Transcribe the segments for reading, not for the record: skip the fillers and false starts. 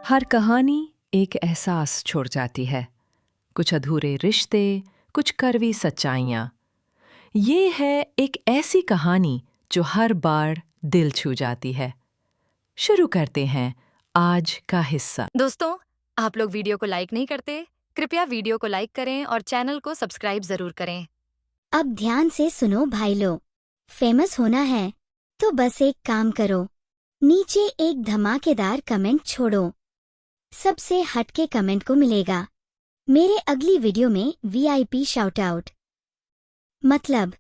हर कहानी एक एहसास छोड़ जाती है, कुछ अधूरे रिश्ते, कुछ कड़वी सच्चाइयाँ। ये है एक ऐसी कहानी जो हर बार दिल छू जाती है। शुरू करते हैं आज का हिस्सा। दोस्तों, आप लोग वीडियो को लाइक नहीं करते? कृपया वीडियो को लाइक करें और चैनल को सब्सक्राइब जरूर करें। अब ध्यान से सुनो भाई लोग, फेमस होना है तो बस एक काम करो, नीचे एक धमाकेदार कमेंट छोड़ो। सबसे हटके कमेंट को मिलेगा मेरे अगली वीडियो में वीआईपी शाउट आउट। मतलब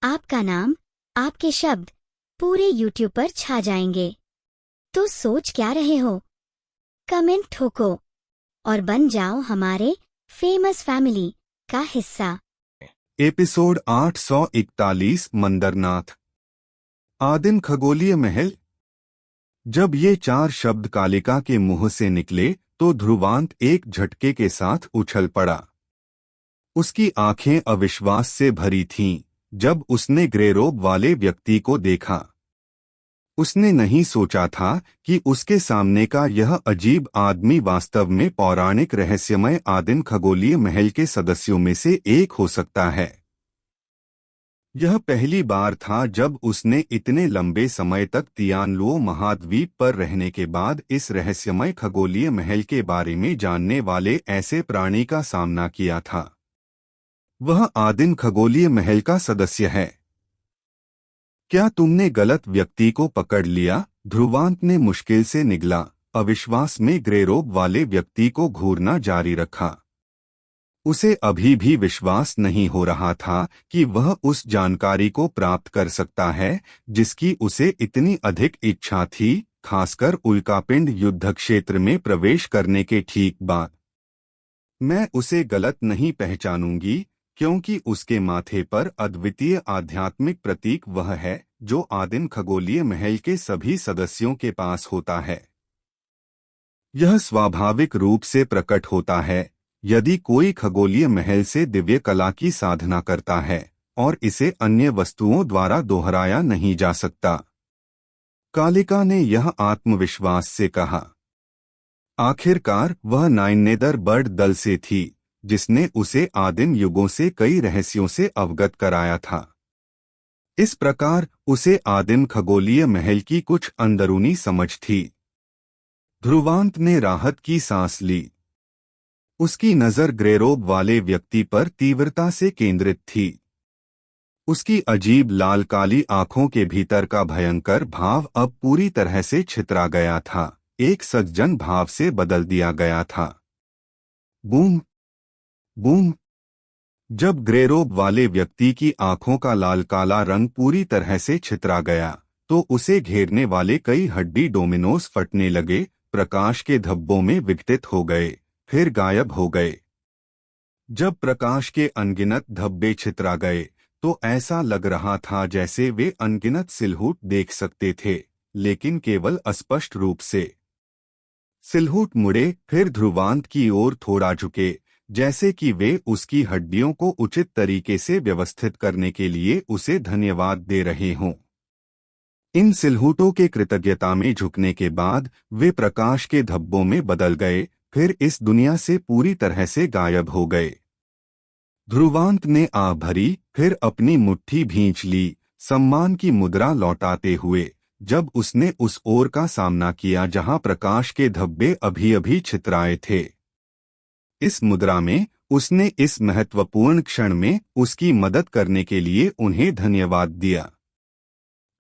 आपका नाम, आपके शब्द पूरे यूट्यूब पर छा जाएंगे। तो सोच क्या रहे हो? कमेंट ठोको और बन जाओ हमारे फेमस फैमिली का हिस्सा। एपिसोड 841 मंदरनाथ। आदिम खगोलीय महल। जब ये 4 शब्द कालिका के मुंह से निकले तो ध्रुवांत एक झटके के साथ उछल पड़ा। उसकी आंखें अविश्वास से भरी थीं जब उसने ग्रेरोब वाले व्यक्ति को देखा। उसने नहीं सोचा था कि उसके सामने का यह अजीब आदमी वास्तव में पौराणिक रहस्यमय आदिम खगोलीय महल के सदस्यों में से एक हो सकता है। यह पहली बार था जब उसने इतने लंबे समय तक तियानलुओ महाद्वीप पर रहने के बाद इस रहस्यमय खगोलीय महल के बारे में जानने वाले ऐसे प्राणी का सामना किया था। वह आदिम खगोलीय महल का सदस्य है। क्या तुमने गलत व्यक्ति को पकड़ लिया? ध्रुवांत ने मुश्किल से निगला अविश्वास में ग्रेरोब वाले व्यक्ति को घूरना जारी रखा। उसे अभी भी विश्वास नहीं हो रहा था कि वह उस जानकारी को प्राप्त कर सकता है जिसकी उसे इतनी अधिक इच्छा थी, खासकर उल्कापिंड युद्ध क्षेत्र में प्रवेश करने के ठीक बाद। मैं उसे गलत नहीं पहचानूंगी क्योंकि उसके माथे पर अद्वितीय आध्यात्मिक प्रतीक वह है जो आदिम खगोलीय महल के सभी सदस्यों के पास होता है। यह स्वाभाविक रूप से प्रकट होता है यदि कोई खगोलीय महल से दिव्य कला की साधना करता है और इसे अन्य वस्तुओं द्वारा दोहराया नहीं जा सकता। कालिका ने यह आत्मविश्वास से कहा। आखिरकार वह नाइनेदर बर्ड दल से थी जिसने उसे आदिम युगों से कई रहस्यों से अवगत कराया था। इस प्रकार उसे आदिम खगोलीय महल की कुछ अंदरूनी समझ थी। ध्रुवांत ने राहत की सांस ली। उसकी नजर ग्रेरोब वाले व्यक्ति पर तीव्रता से केंद्रित थी। उसकी अजीब लाल काली आंखों के भीतर का भयंकर भाव अब पूरी तरह से छितरा गया था, एक सज्जन भाव से बदल दिया गया था। Boom boom. जब ग्रेरोब वाले व्यक्ति की आंखों का लाल काला रंग पूरी तरह से छितरा गया तो उसे घेरने वाले कई हड्डी डोमिनोज फटने लगे, प्रकाश के धब्बों में विघटित हो गए, फिर गायब हो गए। जब प्रकाश के अनगिनत धब्बे छितरा गए तो ऐसा लग रहा था जैसे वे अनगिनत सिलहूट देख सकते थे, लेकिन केवल अस्पष्ट रूप से। सिलहूट मुड़े, फिर ध्रुवांत की ओर थोड़ा झुके, जैसे कि वे उसकी हड्डियों को उचित तरीके से व्यवस्थित करने के लिए उसे धन्यवाद दे रहे हों। इन सिलहूटों के कृतज्ञता में झुकने के बाद वे प्रकाश के धब्बों में बदल गए, फिर इस दुनिया से पूरी तरह से गायब हो गए। ध्रुवांत ने आह भरी, फिर अपनी मुट्ठी भींच ली, सम्मान की मुद्रा लौटाते हुए, जब उसने उस ओर का सामना किया जहां प्रकाश के धब्बे अभी अभी छितराए थे। इस मुद्रा में उसने इस महत्वपूर्ण क्षण में उसकी मदद करने के लिए उन्हें धन्यवाद दिया।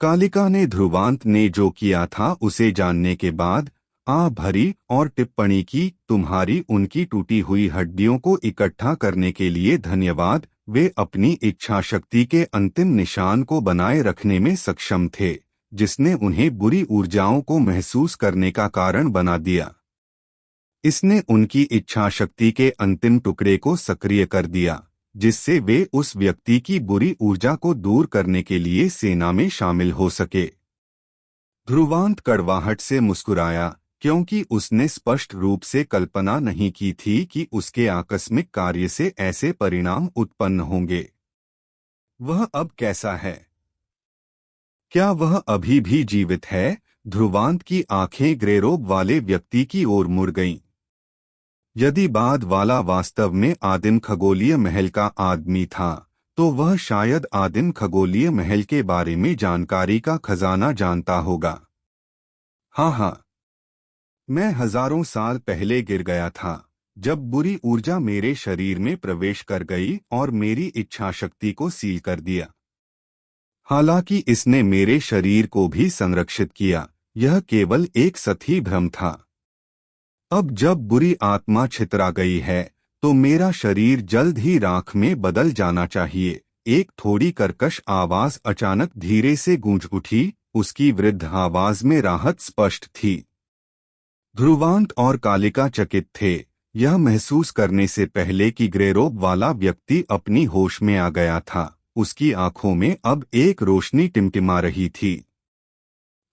कालिका ने ध्रुवांत ने जो किया था उसे जानने के बाद आह भरी और टिप्पणी की, तुम्हारी उनकी टूटी हुई हड्डियों को इकट्ठा करने के लिए धन्यवाद। वे अपनी इच्छा शक्ति के अंतिम निशान को बनाए रखने में सक्षम थे, जिसने उन्हें बुरी ऊर्जाओं को महसूस करने का कारण बना दिया। इसने उनकी इच्छा शक्ति के अंतिम टुकड़े को सक्रिय कर दिया, जिससे वे उस व्यक्ति की बुरी ऊर्जा को दूर करने के लिए सेना में शामिल हो सके। ध्रुवांत कड़वाहट से मुस्कुराया, क्योंकि उसने स्पष्ट रूप से कल्पना नहीं की थी कि उसके आकस्मिक कार्य से ऐसे परिणाम उत्पन्न होंगे। वह अब कैसा है? क्या वह अभी भी जीवित है? ध्रुवांत की आंखें ग्रेरोब वाले व्यक्ति की ओर मुड़ गईं। यदि बाद वाला वास्तव में आदिम खगोलीय महल का आदमी था, तो वह शायद आदिम खगोलीय महल के बारे में जानकारी का खजाना जानता होगा। हाँ, मैं हजारों साल पहले गिर गया था, जब बुरी ऊर्जा मेरे शरीर में प्रवेश कर गई और मेरी इच्छा शक्ति को सील कर दिया। हालांकि इसने मेरे शरीर को भी संरक्षित किया, यह केवल एक सतही भ्रम था। अब जब बुरी आत्मा छितरा गई है, तो मेरा शरीर जल्द ही राख में बदल जाना चाहिए। एक थोड़ी कर्कश आवाज अचानक धीरे से गूंज उठी। उसकी वृद्ध आवाज में राहत स्पष्ट थी। ध्रुवांत और कालिका चकित थे, यह महसूस करने से पहले कि ग्रेरोब वाला व्यक्ति अपनी होश में आ गया था। उसकी आंखों में अब एक रोशनी टिमटिमा रही थी।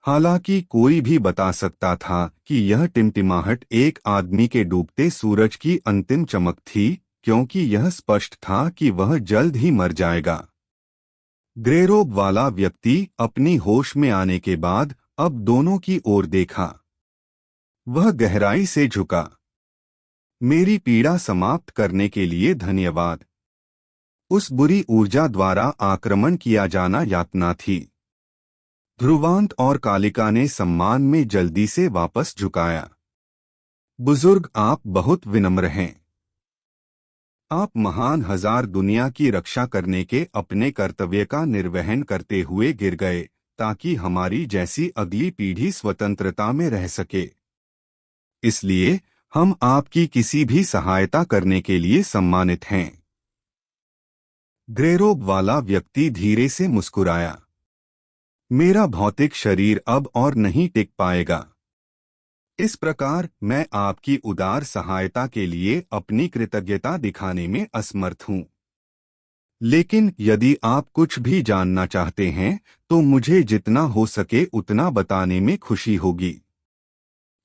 हालांकि कोई भी बता सकता था कि यह टिमटिमाहट एक आदमी के डूबते सूरज की अंतिम चमक थी, क्योंकि यह स्पष्ट था कि वह जल्द ही मर जाएगा। ग्रेरोब वाला व्यक्ति अपनी होश में आने के बाद अब दोनों की ओर देखा। वह गहराई से झुका। मेरी पीड़ा समाप्त करने के लिए धन्यवाद। उस बुरी ऊर्जा द्वारा आक्रमण किया जाना यातना थी। ध्रुवांत और कालिका ने सम्मान में जल्दी से वापस झुकाया। बुजुर्ग, आप बहुत विनम्र हैं। आप महान हजार दुनिया की रक्षा करने के अपने कर्तव्य का निर्वहन करते हुए गिर गए, ताकि हमारी जैसी अगली पीढ़ी स्वतंत्रता में रह सके। इसलिए हम आपकी किसी भी सहायता करने के लिए सम्मानित हैं। ग्रेरोब वाला व्यक्ति धीरे से मुस्कुराया। मेरा भौतिक शरीर अब और नहीं टिक पाएगा। इस प्रकार मैं आपकी उदार सहायता के लिए अपनी कृतज्ञता दिखाने में असमर्थ हूं। लेकिन यदि आप कुछ भी जानना चाहते हैं, तो मुझे जितना हो सके उतना बताने में खुशी होगी।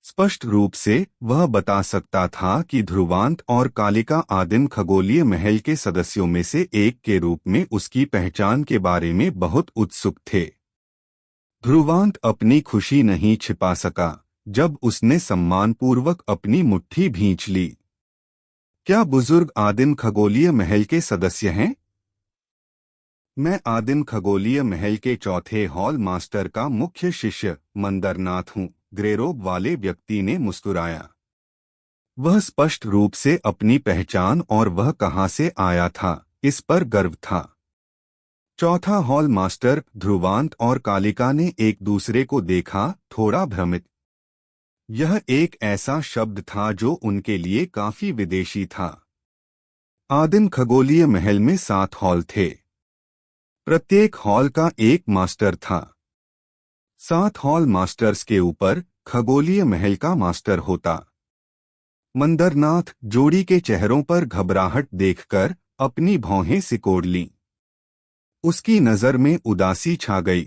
स्पष्ट रूप से वह बता सकता था कि ध्रुवांत और कालिका आदिम खगोलीय महल के सदस्यों में से एक के रूप में उसकी पहचान के बारे में बहुत उत्सुक थे। ध्रुवांत अपनी खुशी नहीं छिपा सका जब उसने सम्मानपूर्वक अपनी मुट्ठी भींच ली। क्या बुजुर्ग आदिम खगोलीय महल के सदस्य हैं? मैं आदिम खगोलीय महल के चौथे हॉल मास्टर का मुख्य शिष्य मंदरनाथ हूँ। ग्रेरोब वाले व्यक्ति ने मुस्कुराया। वह स्पष्ट रूप से अपनी पहचान और वह कहाँ से आया था, इस पर गर्व था। चौथा हॉल मास्टर ध्रुवांत और कालिका ने एक दूसरे को देखा, थोड़ा भ्रमित। यह एक ऐसा शब्द था जो उनके लिए काफी विदेशी था। आदिम खगोलीय महल में 7 हॉल थे। प्रत्येक हॉल का एक मास्टर था। 7 हॉल मास्टर्स के ऊपर खगोलीय महल का मास्टर होता। मंदरनाथ जोड़ी के चेहरों पर घबराहट देखकर अपनी भौहें सिकोड़ लीं। उसकी नजर में उदासी छा गई।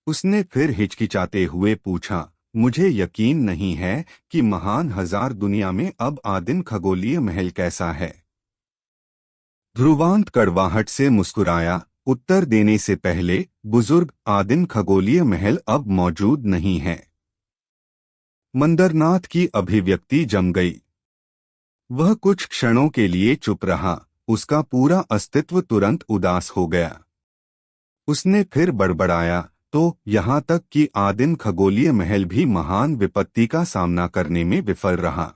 उसने फिर हिचकिचाते हुए पूछा, मुझे यकीन नहीं है कि महान हजार दुनिया में अब आदिम खगोलीय महल कैसा है। ध्रुवांत कड़वाहट से मुस्कुराया। उत्तर देने से पहले, बुजुर्ग, आदिम खगोलीय महल अब मौजूद नहीं है। मंदरनाथ की अभिव्यक्ति जम गई। वह कुछ क्षणों के लिए चुप रहा। उसका पूरा अस्तित्व तुरंत उदास हो गया। उसने फिर बड़बड़ाया, तो यहाँ तक कि आदिम खगोलीय महल भी महान विपत्ति का सामना करने में विफल रहा।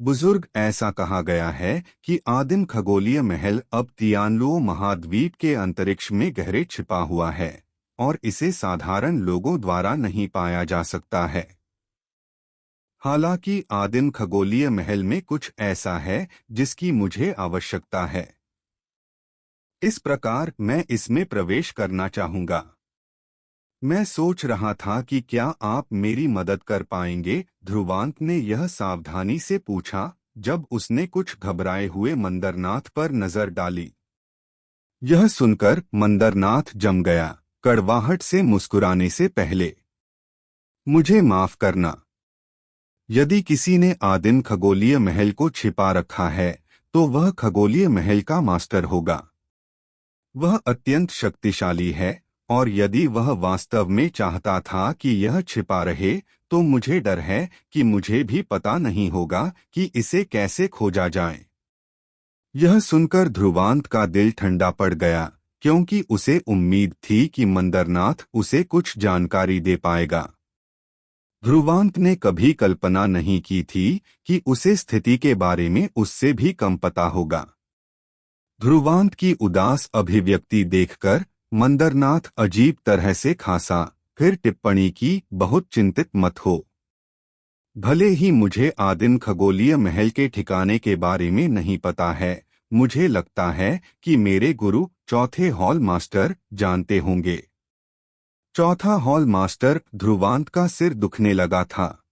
बुजुर्ग, ऐसा कहा गया है कि आदिम खगोलीय महल अब तियानलुओ महाद्वीप के अंतरिक्ष में गहरे छिपा हुआ है और इसे साधारण लोगों द्वारा नहीं पाया जा सकता है। हालांकि आदिम खगोलीय महल में कुछ ऐसा है जिसकी मुझे आवश्यकता है। इस प्रकार मैं इसमें प्रवेश करना चाहूंगा। मैं सोच रहा था कि क्या आप मेरी मदद कर पाएंगे? ध्रुवांत ने यह सावधानी से पूछा, जब उसने कुछ घबराए हुए मंदरनाथ पर नजर डाली। यह सुनकर मंदरनाथ जम गया, कड़वाहट से मुस्कुराने से पहले। मुझे माफ करना। यदि किसी ने आदिम खगोलीय महल को छिपा रखा है, तो वह खगोलीय महल का मास्टर होगा। वह अत्यंत शक्तिशाली है और यदि वह वास्तव में चाहता था कि यह छिपा रहे, तो मुझे डर है कि मुझे भी पता नहीं होगा कि इसे कैसे खोजा जाए। यह सुनकर ध्रुवांत का दिल ठंडा पड़ गया, क्योंकि उसे उम्मीद थी कि मंदरनाथ उसे कुछ जानकारी दे पाएगा। ध्रुवांत ने कभी कल्पना नहीं की थी कि उसे स्थिति के बारे में उससे भी कम पता होगा। ध्रुवांत की उदास अभिव्यक्ति देखकर मंदरनाथ अजीब तरह से खांसा, फिर टिप्पणी की, बहुत चिंतित मत हो। भले ही मुझे आदिम खगोलीय महल के ठिकाने के बारे में नहीं पता है, मुझे लगता है कि मेरे गुरु चौथे हॉल मास्टर जानते होंगे। चौथा हॉल मास्टर, ध्रुवांत का सिर दुखने लगा था।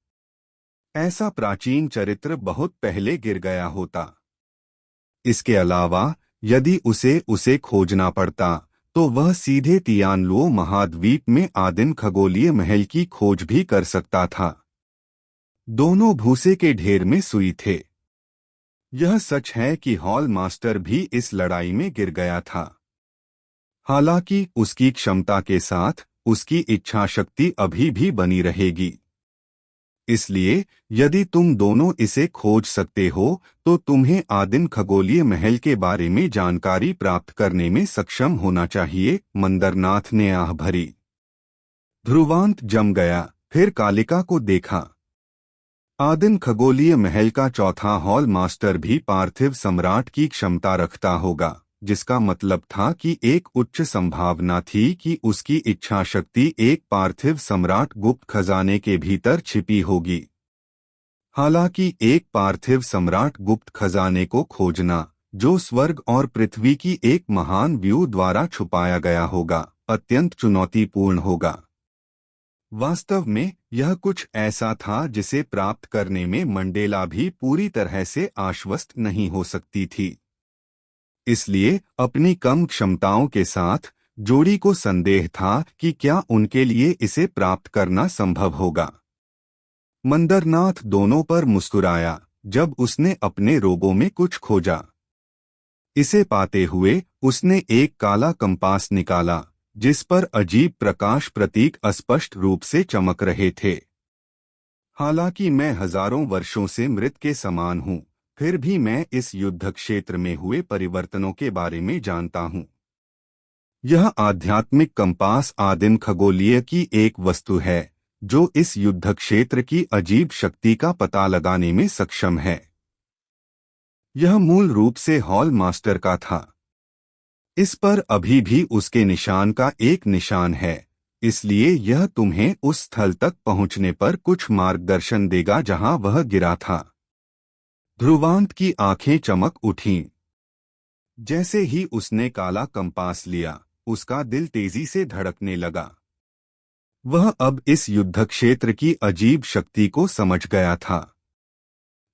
ऐसा प्राचीन चरित्र बहुत पहले गिर गया होता। इसके अलावा यदि उसे खोजना पड़ता, तो वह सीधे तियानलुओ महाद्वीप में आदिम खगोलीय महल की खोज भी कर सकता था। दोनों भूसे के ढेर में सुई थे। यह सच है कि हॉल मास्टर भी इस लड़ाई में गिर गया था। हालांकि उसकी क्षमता के साथ उसकी इच्छा शक्ति अभी भी बनी रहेगी। इसलिए यदि तुम दोनों इसे खोज सकते हो, तो तुम्हें आदिम खगोलीय महल के बारे में जानकारी प्राप्त करने में सक्षम होना चाहिए। मंदरनाथ ने आह भरी। ध्रुवांत जम गया, फिर कालिका को देखा। आदिम खगोलीय महल का चौथा हॉल मास्टर भी पार्थिव सम्राट की क्षमता रखता होगा, जिसका मतलब था कि एक उच्च संभावना थी कि उसकी इच्छा शक्ति एक पार्थिव सम्राट गुप्त खजाने के भीतर छिपी होगी। हालांकि एक पार्थिव सम्राट गुप्त खजाने को खोजना, जो स्वर्ग और पृथ्वी की एक महान व्यू द्वारा छुपाया गया होगा, अत्यंत चुनौतीपूर्ण होगा। वास्तव में यह कुछ ऐसा था जिसे प्राप्त करने में मंडेला भी पूरी तरह से आश्वस्त नहीं हो सकती थी। इसलिए अपनी कम क्षमताओं के साथ जोड़ी को संदेह था कि क्या उनके लिए इसे प्राप्त करना संभव होगा। मंदरनाथ दोनों पर मुस्कुराया जब उसने अपने रोबों में कुछ खोजा। इसे पाते हुए उसने एक काला कंपास निकाला, जिस पर अजीब प्रकाश प्रतीक अस्पष्ट रूप से चमक रहे थे। हालांकि मैं हजारों वर्षों से मृत के समान हूँ, फिर भी मैं इस युद्ध क्षेत्र में हुए परिवर्तनों के बारे में जानता हूँ। यह आध्यात्मिक कंपास आदिम खगोलीय की एक वस्तु है, जो इस युद्ध क्षेत्र की अजीब शक्ति का पता लगाने में सक्षम है। यह मूल रूप से हॉल मास्टर का था। इस पर अभी भी उसके निशान का एक निशान है, इसलिए यह तुम्हें उस स्थल तक पहुंचने पर कुछ मार्गदर्शन देगा जहां वह गिरा था। ध्रुवांत की आंखें चमक उठीं। जैसे ही उसने काला कंपास लिया, उसका दिल तेजी से धड़कने लगा। वह अब इस युद्ध क्षेत्र की अजीब शक्ति को समझ गया था।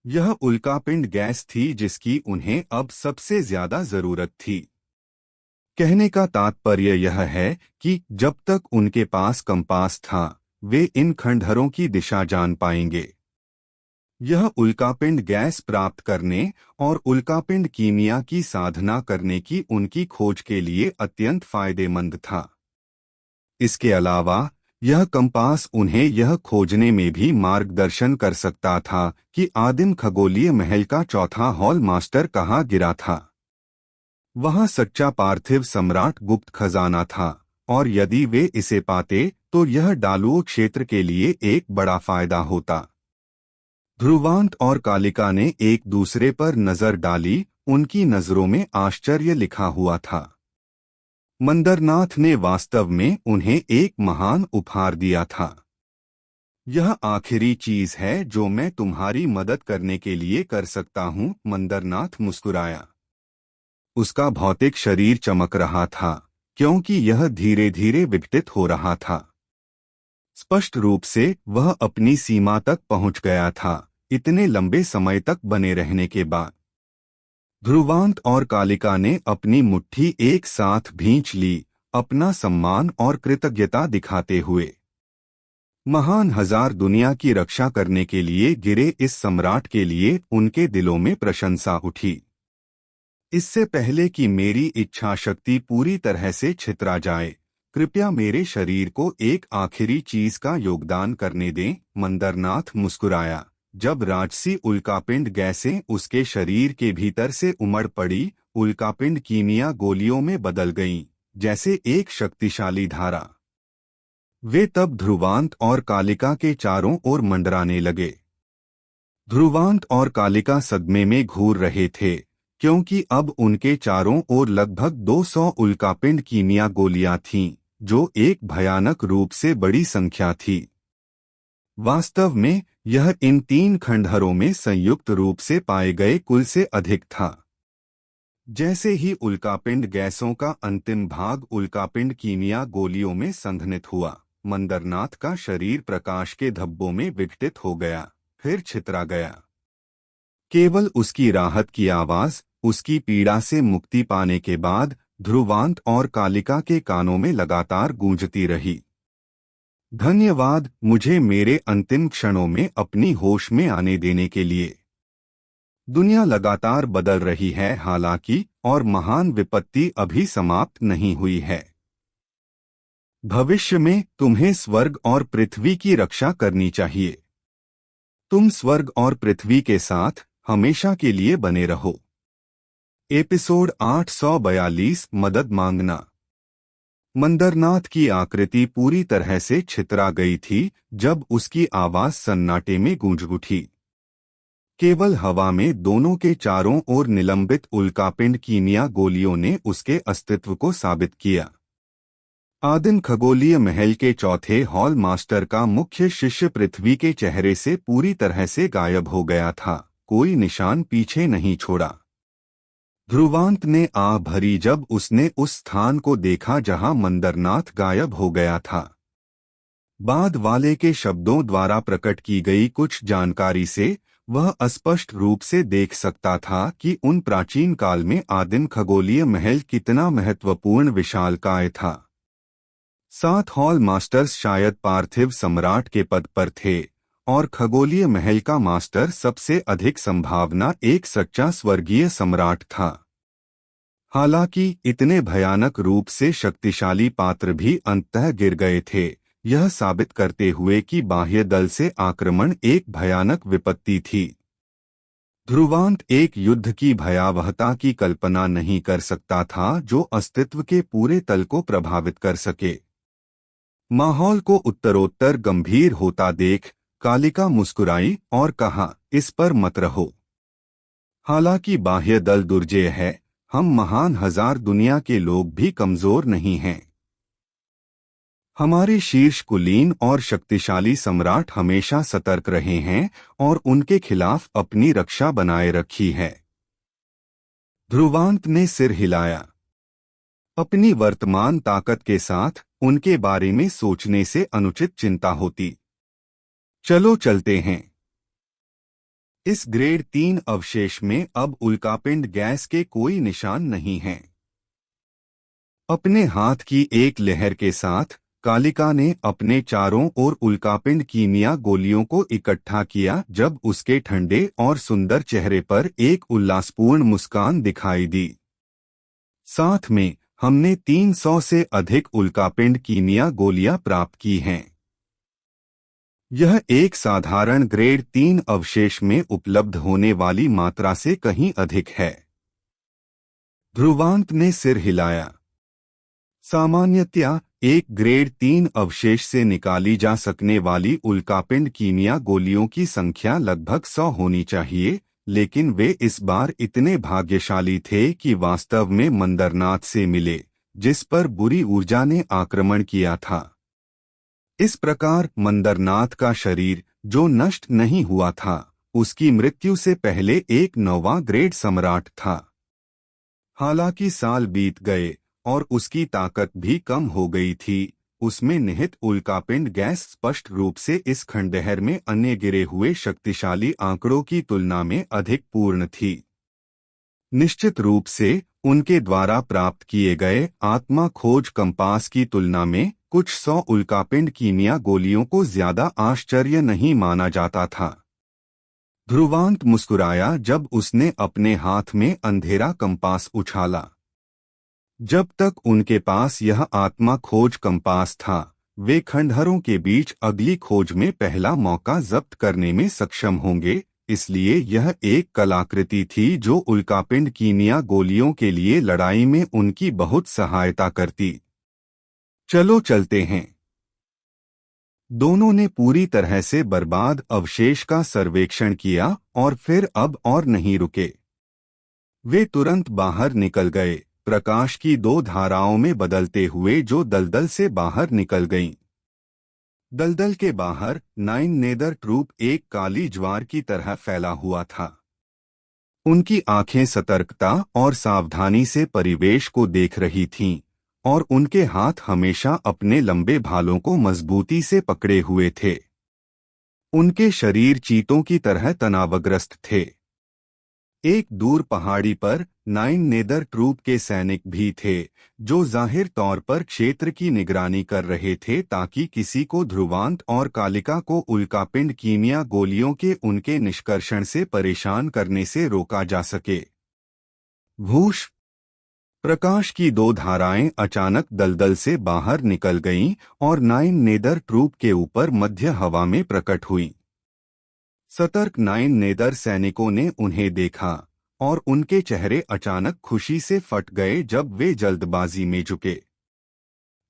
यह उल्कापिंड गैस थी जिसकी उन्हें अब सबसे ज्यादा जरूरत थी। कहने का तात्पर्य यह है कि जब तक उनके पास कंपास था, वे इन खंडहरों की दिशा जान पाएंगे। यह उल्कापिंड गैस प्राप्त करने और उल्कापिंड कीमिया की साधना करने की उनकी खोज के लिए अत्यंत फायदेमंद था। इसके अलावा यह कंपास उन्हें यह खोजने में भी मार्गदर्शन कर सकता था कि आदिम खगोलीय महल का चौथा हॉल मास्टर कहाँ गिरा था। वहाँ सच्चा पार्थिव सम्राट गुप्त खजाना था, और यदि वे इसे पाते तो यह डालुओ क्षेत्र के लिए एक बड़ा फायदा होता। ध्रुवांत और कालिका ने एक दूसरे पर नजर डाली, उनकी नजरों में आश्चर्य लिखा हुआ था। मंदरनाथ ने वास्तव में उन्हें एक महान उपहार दिया था। यह आखिरी चीज है जो मैं तुम्हारी मदद करने के लिए कर सकता हूँ। मंदरनाथ मुस्कुराया। उसका भौतिक शरीर चमक रहा था, क्योंकि यह धीरे धीरे विकसित हो रहा था। स्पष्ट रूप से वह अपनी सीमा तक पहुंच गया था, इतने लंबे समय तक बने रहने के बाद। ध्रुवांत और कालिका ने अपनी मुट्ठी एक साथ भींच ली, अपना सम्मान और कृतज्ञता दिखाते हुए। महान हजार दुनिया की रक्षा करने के लिए गिरे इस सम्राट के लिए उनके दिलों में प्रशंसा उठी। इससे पहले कि मेरी इच्छा शक्ति पूरी तरह से छितरा जाए, कृपया मेरे शरीर को एक आखिरी चीज का योगदान करने दें। मंदरनाथ मुस्कुराया। जब राजसी उल्कापिंड गैसें उसके शरीर के भीतर से उमड़ पड़ी, उल्कापिंड कीमिया गोलियों में बदल गईं, जैसे एक शक्तिशाली धारा। वे तब ध्रुवांत और कालिका के चारों ओर मंडराने लगे। ध्रुवांत और कालिका सदमे में घूर रहे थे, क्योंकि अब उनके चारों ओर लगभग 200 उल्कापिंड कीमिया गोलियां थीं, जो एक भयानक रूप से बड़ी संख्या थी। वास्तव में यह इन 3 खंडहरों में संयुक्त रूप से पाए गए कुल से अधिक था। जैसे ही उल्कापिंड गैसों का अंतिम भाग उल्कापिंड कीमिया गोलियों में संघनित हुआ, मंदरनाथ का शरीर प्रकाश के धब्बों में विघटित हो गया, फिर छितरा गया। केवल उसकी राहत की आवाज उसकी पीड़ा से मुक्ति पाने के बाद ध्रुवांत और कालिका के कानों में लगातार गूंजती रही। धन्यवाद, मुझे मेरे अंतिम क्षणों में अपनी होश में आने देने के लिए। दुनिया लगातार बदल रही है हालांकि, और महान विपत्ति अभी समाप्त नहीं हुई है। भविष्य में तुम्हें स्वर्ग और पृथ्वी की रक्षा करनी चाहिए। तुम स्वर्ग और पृथ्वी के साथ हमेशा के लिए बने रहो। एपिसोड 842 मदद मांगना। मंदरनाथ की आकृति पूरी तरह से छितरा गई थी जब उसकी आवाज सन्नाटे में गूंज उठी। केवल हवा में दोनों के चारों ओर निलंबित उल्कापिंड कीमिया गोलियों ने उसके अस्तित्व को साबित किया। आदिम खगोलीय महल के चौथे हॉल मास्टर का मुख्य शिष्य पृथ्वी के चेहरे से पूरी तरह से गायब हो गया था, कोई निशान पीछे नहीं छोड़ा। ध्रुवांत ने आह भरी जब उसने उस स्थान को देखा जहां मंदरनाथ गायब हो गया था। बाद वाले के शब्दों द्वारा प्रकट की गई कुछ जानकारी से वह स्पष्ट रूप से देख सकता था कि उन प्राचीन काल में आदिम खगोलीय महल कितना महत्वपूर्ण विशालकाय था। 7 हॉल मास्टर्स शायद पार्थिव सम्राट के पद पर थे, और खगोलीय महल का मास्टर सबसे अधिक संभावना एक सच्चा स्वर्गीय सम्राट था। हालांकि इतने भयानक रूप से शक्तिशाली पात्र भी अंततः गिर गए थे, यह साबित करते हुए कि बाह्य दल से आक्रमण एक भयानक विपत्ति थी। ध्रुवांत एक युद्ध की भयावहता की कल्पना नहीं कर सकता था जो अस्तित्व के पूरे तल को प्रभावित कर सके। माहौल को उत्तरोत्तर गंभीर होता देख कालिका मुस्कुराई और कहा, इस पर मत रहो। हालांकि बाह्य दल दुर्जय है, हम महान हजार दुनिया के लोग भी कमजोर नहीं हैं। हमारे शीर्ष कुलीन और शक्तिशाली सम्राट हमेशा सतर्क रहे हैं और उनके खिलाफ अपनी रक्षा बनाए रखी है। ध्रुवांत ने सिर हिलाया। अपनी वर्तमान ताकत के साथ उनके बारे में सोचने से अनुचित चिंता होती। चलो चलते हैं। इस ग्रेड 3 अवशेष में अब उल्कापिंड गैस के कोई निशान नहीं हैं। अपने हाथ की एक लहर के साथ कालिका ने अपने चारों ओर उल्कापिंड कीमिया गोलियों को इकट्ठा किया जब उसके ठंडे और सुंदर चेहरे पर एक उल्लासपूर्ण मुस्कान दिखाई दी। साथ में हमने 300 से अधिक उल्कापिंड कीमिया गोलियां प्राप्त की हैं। यह एक साधारण ग्रेड 3 अवशेष में उपलब्ध होने वाली मात्रा से कहीं अधिक है। ध्रुवांत ने सिर हिलाया। सामान्यतया एक ग्रेड 3 अवशेष से निकाली जा सकने वाली उल्कापिंड कीमिया गोलियों की संख्या लगभग 100 होनी चाहिए, लेकिन वे इस बार इतने भाग्यशाली थे कि वास्तव में मंदरनाथ से मिले, जिस पर बुरी ऊर्जा ने आक्रमण किया था। इस प्रकार मंदरनाथ का शरीर, जो नष्ट नहीं हुआ था, उसकी मृत्यु से पहले एक 9वां ग्रेड सम्राट था। हालांकि साल बीत गए और उसकी ताकत भी कम हो गई थी, उसमें निहित उल्कापिंड गैस स्पष्ट रूप से इस खंडहर में अन्य गिरे हुए शक्तिशाली आंकड़ों की तुलना में अधिक पूर्ण थी। निश्चित रूप से उनके द्वारा प्राप्त किए गए आत्मा खोज कंपास की तुलना में कुछ 100 उल्कापिंड कीमिया गोलियों को ज्यादा आश्चर्य नहीं माना जाता था। ध्रुवांत मुस्कुराया जब उसने अपने हाथ में अंधेरा कंपास उछाला। जब तक उनके पास यह आत्मा खोज कंपास था, वे खंडहरों के बीच अगली खोज में पहला मौका जब्त करने में सक्षम होंगे। इसलिए यह एक कलाकृति थी जो उल्कापिंड कीमिया गोलियों के लिए लड़ाई में उनकी बहुत सहायता करती। चलो चलते हैं। दोनों ने पूरी तरह से बर्बाद अवशेष का सर्वेक्षण किया और फिर अब और नहीं रुके। वे तुरंत बाहर निकल गए, प्रकाश की दो धाराओं में बदलते हुए जो दलदल से बाहर निकल गईं। दलदल के बाहर नाइन नेदर ट्रूप एक काली ज्वार की तरह फैला हुआ था। उनकी आंखें सतर्कता और सावधानी से परिवेश को देख रही थीं, और उनके हाथ हमेशा अपने लंबे भालों को मजबूती से पकड़े हुए थे। उनके शरीर चीतों की तरह तनावग्रस्त थे। एक दूर पहाड़ी पर नाइन नेदर ट्रूप के सैनिक भी थे, जो जाहिर तौर पर क्षेत्र की निगरानी कर रहे थे ताकि किसी को ध्रुवांत और कालिका को उल्कापिंड कीमिया गोलियों के उनके निष्कर्षण से परेशान करने से रोका जा सके। भूश! प्रकाश की दो धाराएं अचानक दलदल से बाहर निकल गईं और नाइन नेदर ट्रूप के ऊपर मध्य हवा में प्रकट हुईं। सतर्क नाइन नेदर सैनिकों ने उन्हें देखा और उनके चेहरे अचानक खुशी से फट गए जब वे जल्दबाजी में झुके।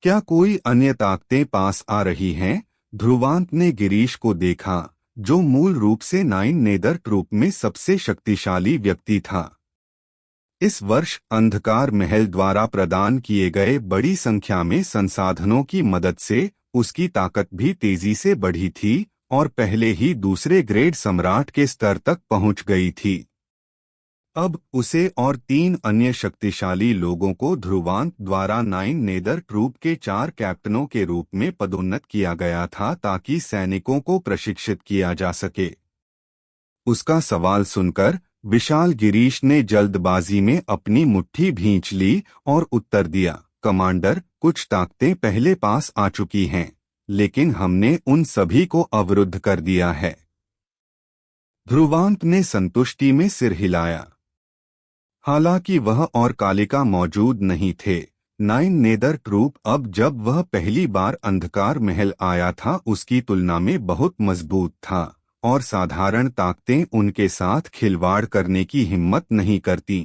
क्या कोई अन्य ताकतें पास आ रही हैं? ध्रुवांत ने गिरीश को देखा, जो मूल रूप से नाइन नेदर ट्रूप में सबसे शक्तिशाली व्यक्ति था। इस वर्ष अंधकार महल द्वारा प्रदान किए गए बड़ी संख्या में संसाधनों की मदद से उसकी ताकत भी तेजी से बढ़ी थी और पहले ही दूसरे ग्रेड सम्राट के स्तर तक पहुंच गई थी। अब उसे और 3 अन्य शक्तिशाली लोगों को ध्रुवांत द्वारा नाइन नेदर ट्रूप के 4 कैप्टनों के रूप में पदोन्नत किया गया था ताकि सैनिकों को प्रशिक्षित किया जा सके। उसका सवाल सुनकर विशाल गिरीश ने जल्दबाजी में अपनी मुट्ठी भींच ली और उत्तर दिया, कमांडर, कुछ ताकतें पहले पास आ चुकी हैं, लेकिन हमने उन सभी को अवरुद्ध कर दिया है। ध्रुवांत ने संतुष्टि में सिर हिलाया। हालांकि वह और कालिका मौजूद नहीं थे, नाइन नेदर ट्रूप अब जब वह पहली बार अंधकार महल आया था उसकी तुलना में बहुत मजबूत था और साधारण ताकतें उनके साथ खिलवाड़ करने की हिम्मत नहीं करती।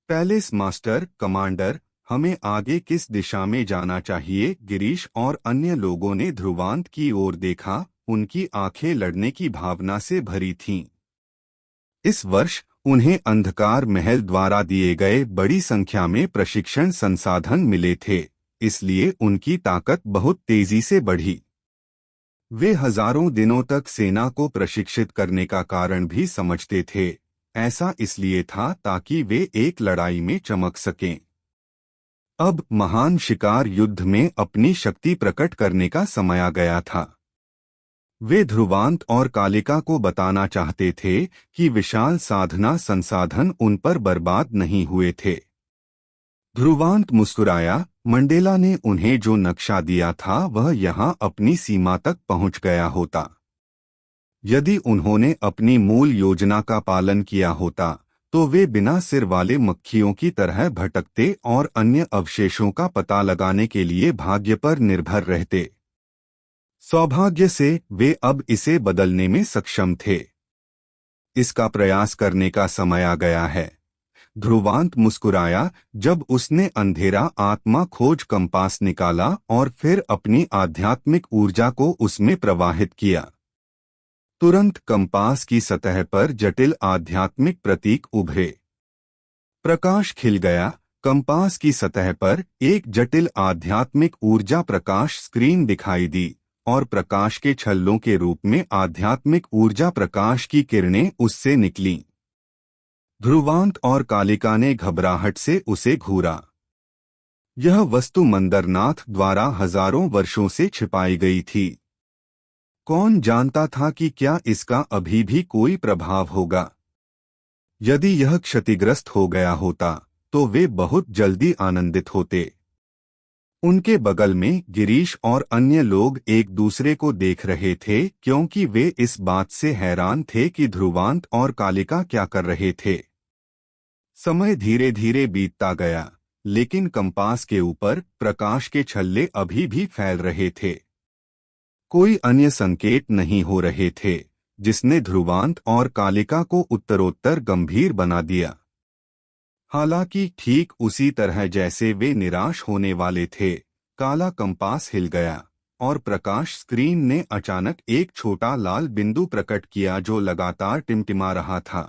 पैलेस मास्टर, कमांडर, हमें आगे किस दिशा में जाना चाहिए? गिरीश और अन्य लोगों ने ध्रुवांत की ओर देखा, उनकी आंखें लड़ने की भावना से भरी थीं। इस वर्ष उन्हें अंधकार महल द्वारा दिए गए बड़ी संख्या में प्रशिक्षण संसाधन मिले थे, इसलिए उनकी ताकत बहुत तेजी से बढ़ी। वे हजारों दिनों तक सेना को प्रशिक्षित करने का कारण भी समझते थे। ऐसा इसलिए था ताकि वे एक लड़ाई में चमक सकें। अब महान शिकार युद्ध में अपनी शक्ति प्रकट करने का समय आ गया था। वे ध्रुवांत और कालिका को बताना चाहते थे कि विशाल साधना संसाधन उन पर बर्बाद नहीं हुए थे। ध्रुवांत मुस्कुराया। मंडेला ने उन्हें जो नक्शा दिया था वह यहाँ अपनी सीमा तक पहुँच गया होता। यदि उन्होंने अपनी मूल योजना का पालन किया होता तो वे बिना सिर वाले मक्खियों की तरह भटकते और अन्य अवशेषों का पता लगाने के लिए भाग्य पर निर्भर रहते। सौभाग्य से वे अब इसे बदलने में सक्षम थे। इसका प्रयास करने का समय आ गया है। ध्रुवांत मुस्कुराया जब उसने अंधेरा आत्मा खोज कंपास निकाला और फिर अपनी आध्यात्मिक ऊर्जा को उसमें प्रवाहित किया। तुरंत कंपास की सतह पर जटिल आध्यात्मिक प्रतीक उभरे। प्रकाश खिल गया। कंपास की सतह पर एक जटिल आध्यात्मिक ऊर्जा प्रकाश स्क्रीन दिखाई दी और प्रकाश के छल्लों के रूप में आध्यात्मिक ऊर्जा प्रकाश की किरणें उससे निकलीं। ध्रुवांत और कालिका ने घबराहट से उसे घूरा। यह वस्तु मंदरनाथ द्वारा हजारों वर्षों से छिपाई गई थी। कौन जानता था कि क्या इसका अभी भी कोई प्रभाव होगा। यदि यह क्षतिग्रस्त हो गया होता तो वे बहुत जल्दी आनंदित होते। उनके बगल में गिरीश और अन्य लोग एक दूसरे को देख रहे थे क्योंकि वे इस बात से हैरान थे कि ध्रुवांत और कालिका क्या कर रहे थे। समय धीरे धीरे बीतता गया, लेकिन कंपास के ऊपर प्रकाश के छल्ले अभी भी फैल रहे थे। कोई अन्य संकेत नहीं हो रहे थे, जिसने ध्रुवांत और कालिका को उत्तरोत्तर गंभीर बना दिया। हालांकि ठीक उसी तरह जैसे वे निराश होने वाले थे, काला कंपास हिल गया और प्रकाश स्क्रीन ने अचानक एक छोटा लाल बिंदु प्रकट किया जो लगातार टिमटिमा रहा था।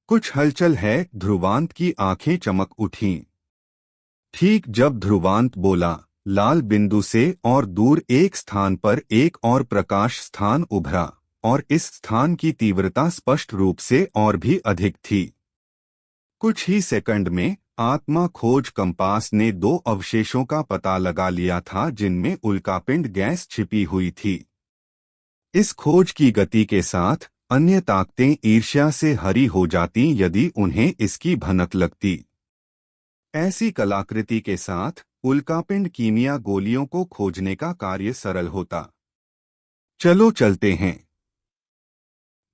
कुछ हलचल है, ध्रुवांत की आंखें चमक उठीं। ठीक जब ध्रुवांत बोला, लाल बिंदु से और दूर एक स्थान पर एक और प्रकाश स्थान उभरा और इस स्थान की तीव्रता स्पष्ट रूप से और भी अधिक थी। कुछ ही सेकंड में आत्मा खोज कंपास ने 2 अवशेषों का पता लगा लिया था जिनमें उल्कापिंड गैस छिपी हुई थी। इस खोज की गति के साथ अन्य ताकतें ईर्ष्या से हरी हो जाती यदि उन्हें इसकी भनक लगती। ऐसी कलाकृति के साथ उल्कापिंड कीमिया गोलियों को खोजने का कार्य सरल होता। चलो चलते हैं।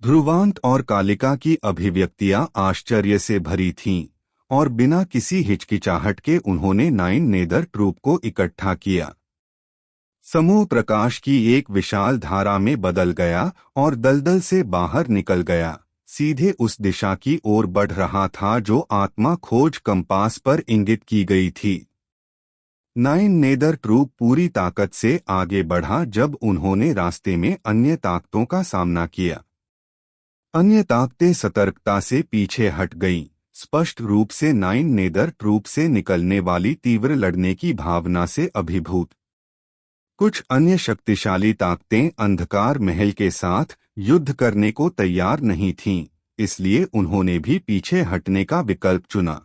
ध्रुवांत और कालिका की अभिव्यक्तियां आश्चर्य से भरी थीं और बिना किसी हिचकिचाहट के उन्होंने 9 नेदर ट्रूप को इकट्ठा किया। समूह प्रकाश की एक विशाल धारा में बदल गया और दलदल से बाहर निकल गया, सीधे उस दिशा की ओर बढ़ रहा था जो आत्मा खोज कंपास पर इंगित की गई थी। 9 नेदर ट्रूप पूरी ताकत से आगे बढ़ा जब उन्होंने रास्ते में अन्य ताकतों का सामना किया। अन्य ताकतें सतर्कता से पीछे हट गईं, स्पष्ट रूप से 9 नेदर ट्रूप से निकलने वाली तीव्र लड़ने की भावना से अभिभूत। कुछ अन्य शक्तिशाली ताकतें अंधकार महल के साथ युद्ध करने को तैयार नहीं थीं, इसलिए उन्होंने भी पीछे हटने का विकल्प चुना।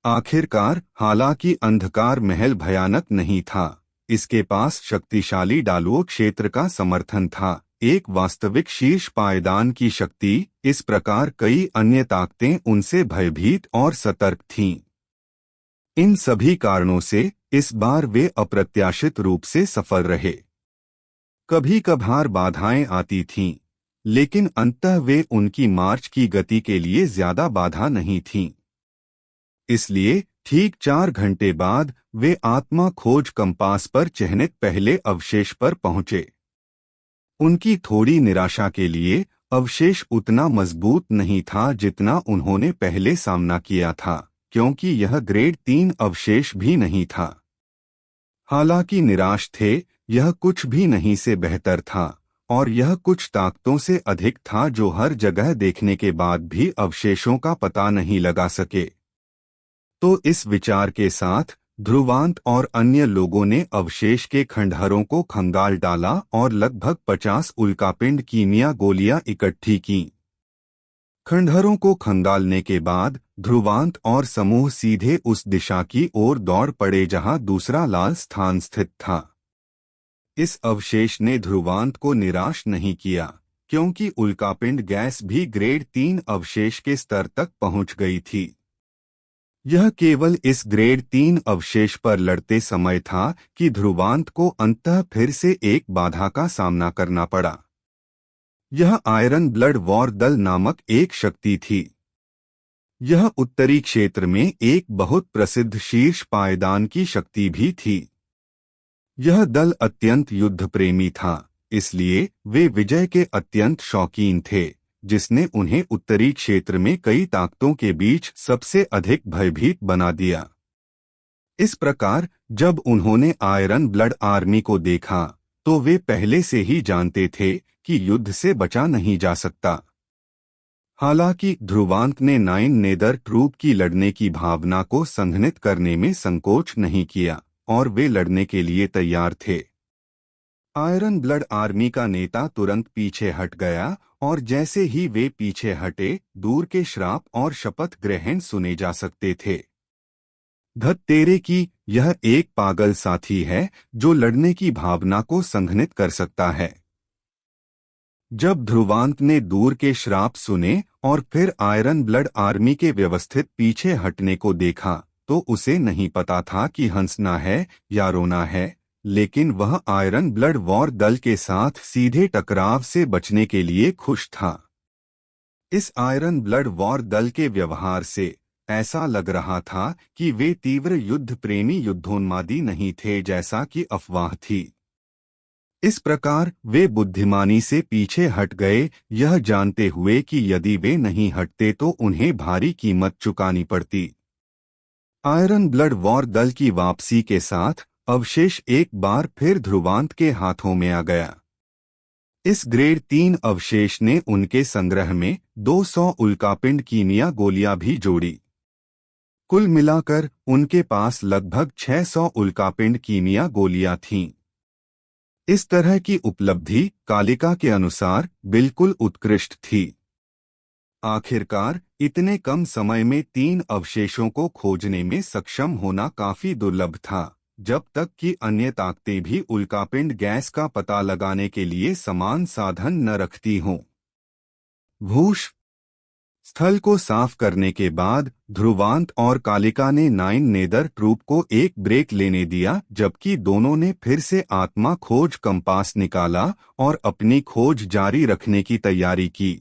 आखिरकार, हालांकि अंधकार महल भयानक नहीं था, इसके पास शक्तिशाली डालुओ क्षेत्र का समर्थन था, एक वास्तविक शीर्ष पायदान की शक्ति। इस प्रकार कई अन्य ताकतें उनसे भयभीत और सतर्क थीं। इन सभी कारणों से इस बार वे अप्रत्याशित रूप से सफल रहे। कभी कभार बाधाएं आती थीं, लेकिन अंततः वे उनकी मार्च की गति के लिए ज्यादा बाधा नहीं थीं। इसलिए ठीक 4 घंटे बाद वे आत्मा खोज कंपास पर चिह्नित पहले अवशेष पर पहुंचे। उनकी थोड़ी निराशा के लिए अवशेष उतना मजबूत नहीं था जितना उन्होंने पहले सामना किया था, क्योंकि यह ग्रेड 3 अवशेष भी नहीं था। हालांकि निराश थे, यह कुछ भी नहीं से बेहतर था और यह कुछ ताकतों से अधिक था जो हर जगह देखने के बाद भी अवशेषों का पता नहीं लगा सके। तो इस विचार के साथ ध्रुवांत और अन्य लोगों ने अवशेष के खंडहरों को खंगाल डाला और लगभग 50 उल्कापिंड कीमिया गोलियां इकट्ठी कीं। खंडहरों को खंगालने के बाद ध्रुवांत और समूह सीधे उस दिशा की ओर दौड़ पड़े जहां दूसरा लाल स्थान स्थित था। इस अवशेष ने ध्रुवांत को निराश नहीं किया, क्योंकि उल्कापिंड गैस भी ग्रेड 3 अवशेष के स्तर तक पहुंच गई थी। यह केवल इस ग्रेड 3 अवशेष पर लड़ते समय था कि ध्रुवांत को अंततः फिर से एक बाधा का सामना करना पड़ा। यह आयरन ब्लड वॉर दल नामक एक शक्ति थी। यह उत्तरी क्षेत्र में एक बहुत प्रसिद्ध शीर्ष पायदान की शक्ति भी थी। यह दल अत्यंत युद्ध प्रेमी था, इसलिए वे विजय के अत्यंत शौकीन थे, जिसने उन्हें उत्तरी क्षेत्र में कई ताकतों के बीच सबसे अधिक भयभीत बना दिया। इस प्रकार जब उन्होंने आयरन ब्लड आर्मी को देखा तो वे पहले से ही जानते थे कि युद्ध से बचा नहीं जा सकता। हालांकि ध्रुवांत ने 9 नेदर ट्रूप की लड़ने की भावना को संघनित करने में संकोच नहीं किया और वे लड़ने के लिए तैयार थे। आयरन ब्लड आर्मी का नेता तुरंत पीछे हट गया और जैसे ही वे पीछे हटे, दूर के श्राप और शपथ ग्रहण सुने जा सकते थे। धत तेरे की, यह एक पागल साथी है जो लड़ने की भावना को संघनित कर सकता है। जब ध्रुवांत ने दूर के श्राप सुने और फिर आयरन ब्लड आर्मी के व्यवस्थित पीछे हटने को देखा, तो उसे नहीं पता था कि हंसना है या रोना है, लेकिन वह आयरन ब्लड वॉर दल के साथ सीधे टकराव से बचने के लिए खुश था। इस आयरन ब्लड वॉर दल के व्यवहार से ऐसा लग रहा था कि वे तीव्र युद्ध प्रेमी युद्धोन्मादी नहीं थे जैसा कि अफवाह थी। इस प्रकार वे बुद्धिमानी से पीछे हट गए, यह जानते हुए कि यदि वे नहीं हटते तो उन्हें भारी कीमत चुकानी पड़ती। आयरन ब्लड वॉर दल की वापसी के साथ अवशेष एक बार फिर ध्रुवांत के हाथों में आ गया। इस ग्रेड 3 अवशेष ने उनके संग्रह में 200 उल्कापिंड कीमिया गोलियां भी जोड़ी। कुल मिलाकर उनके पास लगभग 600 उल्कापिंड कीमिया गोलियां थीं। इस तरह की उपलब्धि कालिका के अनुसार बिल्कुल उत्कृष्ट थी। आखिरकार इतने कम समय में 3 अवशेषों को खोजने में सक्षम होना काफी दुर्लभ था, जब तक कि अन्य ताकतें भी उल्कापिंड गैस का पता लगाने के लिए समान साधन न रखती हों। भूश स्थल को साफ करने के बाद ध्रुवांत और कालिका ने 9 नेदर ट्रूप को एक ब्रेक लेने दिया, जबकि दोनों ने फिर से आत्मा खोज कंपास निकाला और अपनी खोज जारी रखने की तैयारी की।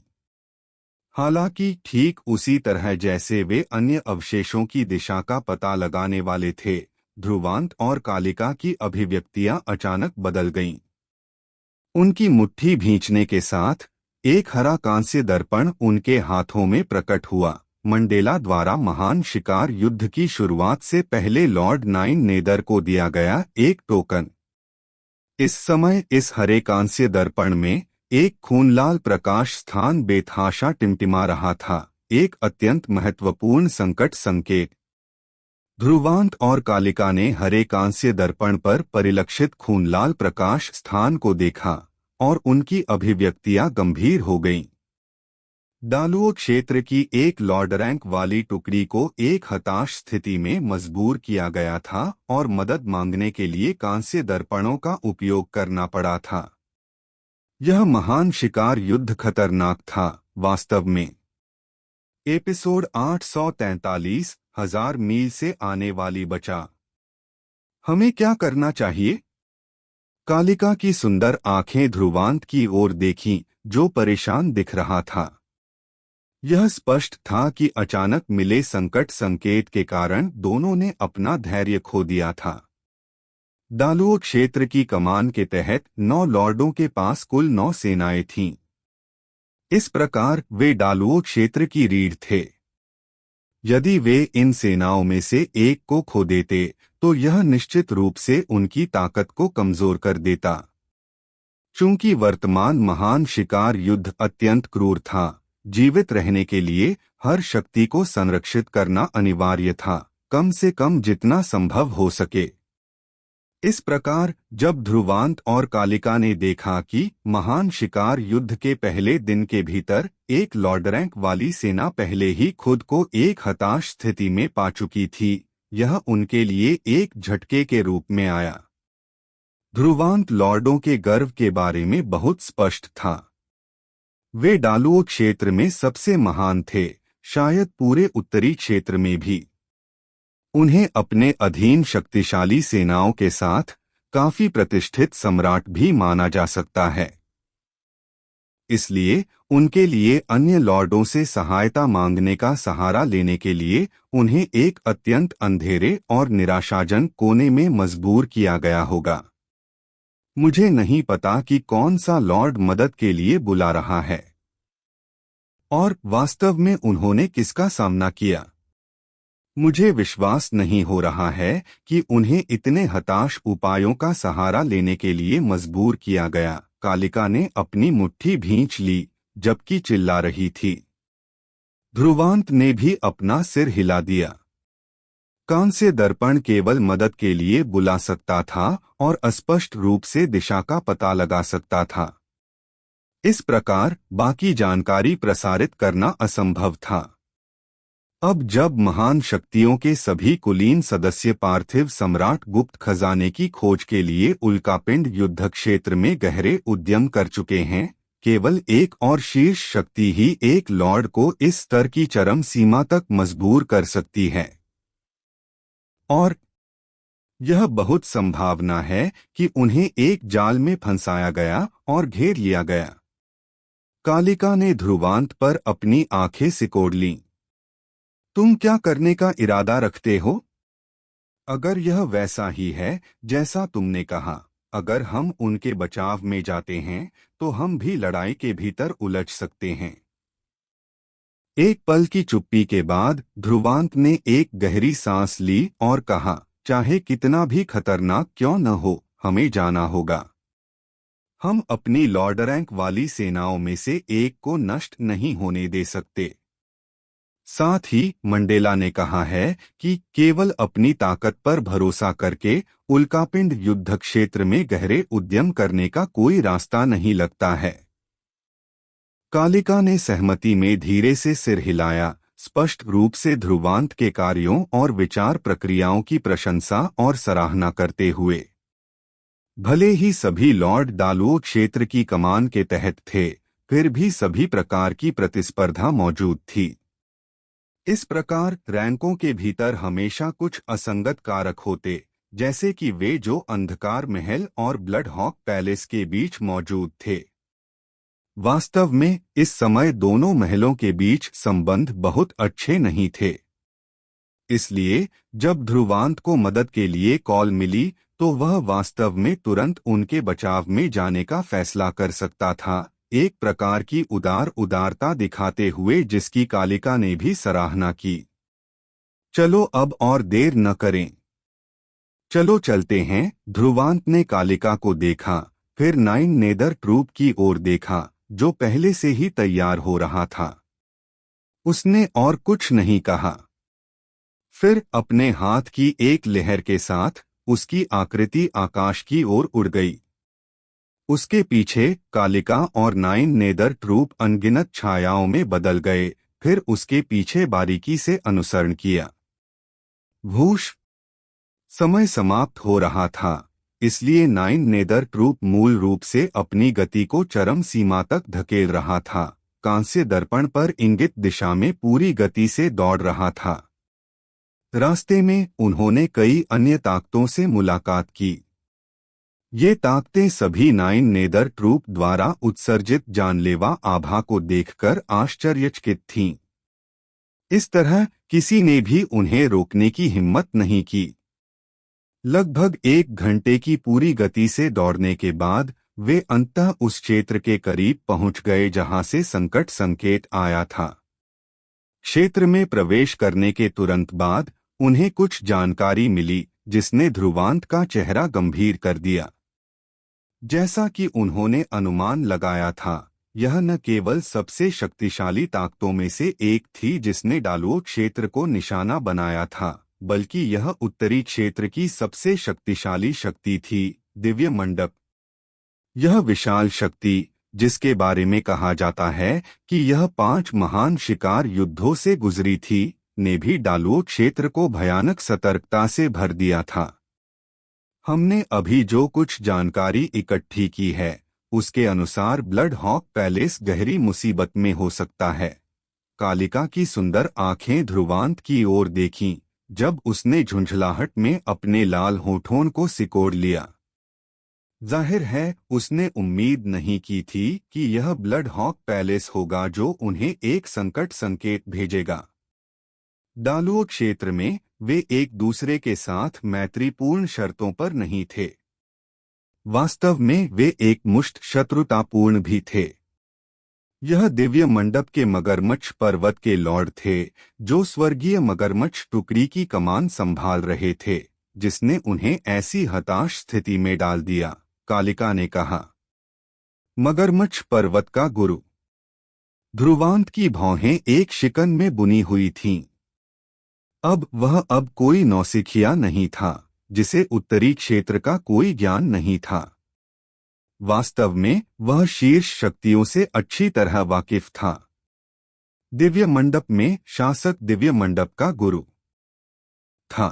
हालांकि ठीक उसी तरह जैसे वे अन्य अवशेषों की दिशा का पता लगाने वाले थे, ध्रुवांत और कालिका की अभिव्यक्तियां अचानक बदल गईं। उनकी मुट्ठी भींचने के साथ एक हरा कांस्य दर्पण उनके हाथों में प्रकट हुआ। मंडेला द्वारा महान शिकार युद्ध की शुरुआत से पहले लॉर्ड 9 नेदर को दिया गया एक टोकन। इस समय इस हरे कांस्य दर्पण में एक खूनलाल प्रकाश स्थान बेतहाशा टिमटिमा रहा था, एक अत्यंत महत्वपूर्ण संकट संकेत। ध्रुवांत और कालिका ने हरे कांस्य दर्पण पर परिलक्षित खूनलाल प्रकाश स्थान को देखा और उनकी अभिव्यक्तियां गंभीर हो गईं। डालुओ क्षेत्र की एक लॉर्ड रैंक वाली टुकड़ी को एक हताश स्थिति में मजबूर किया गया था और मदद मांगने के लिए कांस्य दर्पणों का उपयोग करना पड़ा था। यह महान शिकार युद्ध खतरनाक था, वास्तव में। एपिसोड 843 1000 मील से आने वाली बचा। हमें क्या करना चाहिए? कालिका की सुंदर आंखें ध्रुवांत की ओर देखीं, जो परेशान दिख रहा था। यह स्पष्ट था कि अचानक मिले संकट संकेत के कारण दोनों ने अपना धैर्य खो दिया था। डालुओ क्षेत्र की कमान के तहत 9 लॉर्डों के पास कुल 9 सेनाएं थीं। इस प्रकार वे डालुओ क्षेत्र की रीढ़ थे। यदि वे इन सेनाओं में से एक को खो देते तो यह निश्चित रूप से उनकी ताकत को कमजोर कर देता। चूंकि वर्तमान महान शिकार युद्ध अत्यंत क्रूर था, जीवित रहने के लिए हर शक्ति को संरक्षित करना अनिवार्य था, कम से कम जितना संभव हो सके। इस प्रकार जब ध्रुवांत और कालिका ने देखा कि महान शिकार युद्ध के पहले दिन के भीतर एक लॉर्ड रैंक वाली सेना पहले ही खुद को एक हताश स्थिति में पा चुकी थी, यह उनके लिए एक झटके के रूप में आया। ध्रुवांत लॉर्डों के गर्व के बारे में बहुत स्पष्ट था। वे डालुओ क्षेत्र में सबसे महान थे, शायद पूरे उत्तरी क्षेत्र में भी। उन्हें अपने अधीन शक्तिशाली सेनाओं के साथ काफी प्रतिष्ठित सम्राट भी माना जा सकता है। इसलिए उनके लिए अन्य लॉर्डों से सहायता मांगने का सहारा लेने के लिए उन्हें एक अत्यंत अंधेरे और निराशाजनक कोने में मजबूर किया गया होगा। मुझे नहीं पता कि कौन सा लॉर्ड मदद के लिए बुला रहा है और वास्तव में उन्होंने किसका सामना किया। मुझे विश्वास नहीं हो रहा है कि उन्हें इतने हताश उपायों का सहारा लेने के लिए मजबूर किया गया। कालिका ने अपनी मुट्ठी भींच ली जबकि चिल्ला रही थी। ध्रुवांत ने भी अपना सिर हिला दिया। कांस्य दर्पण केवल मदद के लिए बुला सकता था और अस्पष्ट रूप से दिशा का पता लगा सकता था। इस प्रकार बाकी जानकारी प्रसारित करना असंभव था। अब जब महान शक्तियों के सभी कुलीन सदस्य पार्थिव सम्राट गुप्त खजाने की खोज के लिए उल्कापिंड युद्ध क्षेत्र में गहरे उद्यम कर चुके हैं, केवल एक और शीर्ष शक्ति ही एक लॉर्ड को इस स्तर की चरम सीमा तक मजबूर कर सकती है। और यह बहुत संभावना है कि उन्हें एक जाल में फंसाया गया और घेर लिया गया। कालिका ने ध्रुवांत पर अपनी आंखें सिकोड़ लीं। तुम क्या करने का इरादा रखते हो? अगर यह वैसा ही है जैसा तुमने कहा, अगर हम उनके बचाव में जाते हैं तो हम भी लड़ाई के भीतर उलझ सकते हैं। एक पल की चुप्पी के बाद ध्रुवांत ने एक गहरी सांस ली और कहा, चाहे कितना भी खतरनाक क्यों न हो, हमें जाना होगा। हम अपनी लॉर्ड रैंक वाली सेनाओं में से एक को नष्ट नहीं होने दे सकते। साथ ही मंडेला ने कहा है कि केवल अपनी ताकत पर भरोसा करके उल्कापिंड युद्ध क्षेत्र में गहरे उद्यम करने का कोई रास्ता नहीं लगता है। कालिका ने सहमति में धीरे से सिर हिलाया, स्पष्ट रूप से ध्रुवांत के कार्यों और विचार प्रक्रियाओं की प्रशंसा और सराहना करते हुए। भले ही सभी लॉर्ड दालुओ क्षेत्र की कमान के तहत थे, फिर भी सभी प्रकार की प्रतिस्पर्धा मौजूद थी। इस प्रकार रैंकों के भीतर हमेशा कुछ असंगत कारक होते, जैसे कि वे जो अंधकार महल और ब्लड हॉक पैलेस के बीच मौजूद थे। वास्तव में इस समय दोनों महलों के बीच संबंध बहुत अच्छे नहीं थे। इसलिए जब ध्रुवांत को मदद के लिए कॉल मिली तो वह वास्तव में तुरंत उनके बचाव में जाने का फैसला कर सकता था, एक प्रकार की उदारता दिखाते हुए जिसकी कालिका ने भी सराहना की। चलो अब और देर न करें, चलो चलते हैं। ध्रुवांत ने कालिका को देखा, फिर नाइन नेदर ट्रूप की ओर देखा जो पहले से ही तैयार हो रहा था। उसने और कुछ नहीं कहा। फिर अपने हाथ की एक लहर के साथ उसकी आकृति आकाश की ओर उड़ गई। उसके पीछे कालिका और नाइन नेदर ट्रूप अनगिनत छायाओं में बदल गए, फिर उसके पीछे बारीकी से अनुसरण किया। भूष समय समाप्त हो रहा था, इसलिए नाइन नेदर ट्रूप मूल रूप से अपनी गति को चरम सीमा तक धकेल रहा था, कांस्य दर्पण पर इंगित दिशा में पूरी गति से दौड़ रहा था। रास्ते में उन्होंने कई अन्य ताकतों से मुलाकात की। ये ताकतें सभी नाइन नेदर ट्रूप द्वारा उत्सर्जित जानलेवा आभा को देखकर आश्चर्यचकित थीं। इस तरह किसी ने भी उन्हें रोकने की हिम्मत नहीं की। लगभग 1 घंटे की पूरी गति से दौड़ने के बाद वे अंततः उस क्षेत्र के करीब पहुंच गए जहां से संकट संकेत आया था। क्षेत्र में प्रवेश करने के तुरंत बाद उन्हें कुछ जानकारी मिली जिसने ध्रुवांत का चेहरा गंभीर कर दिया। जैसा कि उन्होंने अनुमान लगाया था, यह न केवल सबसे शक्तिशाली ताकतों में से एक थी जिसने डालुओ क्षेत्र को निशाना बनाया था, बल्कि यह उत्तरी क्षेत्र की सबसे शक्तिशाली शक्ति थी, दिव्य मंडप। यह विशाल शक्ति, जिसके बारे में कहा जाता है कि यह 5 महान शिकार युद्धों से गुजरी थी, ने भी डालुओ क्षेत्र को भयानक सतर्कता से भर दिया था। हमने अभी जो कुछ जानकारी इकट्ठी की है उसके अनुसार ब्लड हॉक पैलेस गहरी मुसीबत में हो सकता है। कालिका की सुंदर आंखें ध्रुवांत की ओर देखीं जब उसने झुंझलाहट में अपने लाल होठों को सिकोड़ लिया। जाहिर है उसने उम्मीद नहीं की थी कि यह ब्लड हॉक पैलेस होगा जो उन्हें एक संकट संकेत भेजेगा। डालुओ क्षेत्र में वे एक दूसरे के साथ मैत्रीपूर्ण शर्तों पर नहीं थे। वास्तव में वे एक मुश्त शत्रुतापूर्ण भी थे। यह दिव्य मंडप के मगरमच्छ पर्वत के लॉर्ड थे जो स्वर्गीय मगरमच्छ टुकड़ी की कमान संभाल रहे थे, जिसने उन्हें ऐसी हताश स्थिति में डाल दिया, कालिका ने कहा। मगरमच्छ पर्वत का गुरु। ध्रुवांत की भौहें एक शिकन में बुनी हुई थीं। अब कोई नौसिखिया नहीं था जिसे उत्तरी क्षेत्र का कोई ज्ञान नहीं था। वास्तव में वह शीर्ष शक्तियों से अच्छी तरह वाकिफ था। दिव्य मंडप में शासक दिव्य मंडप का गुरु था।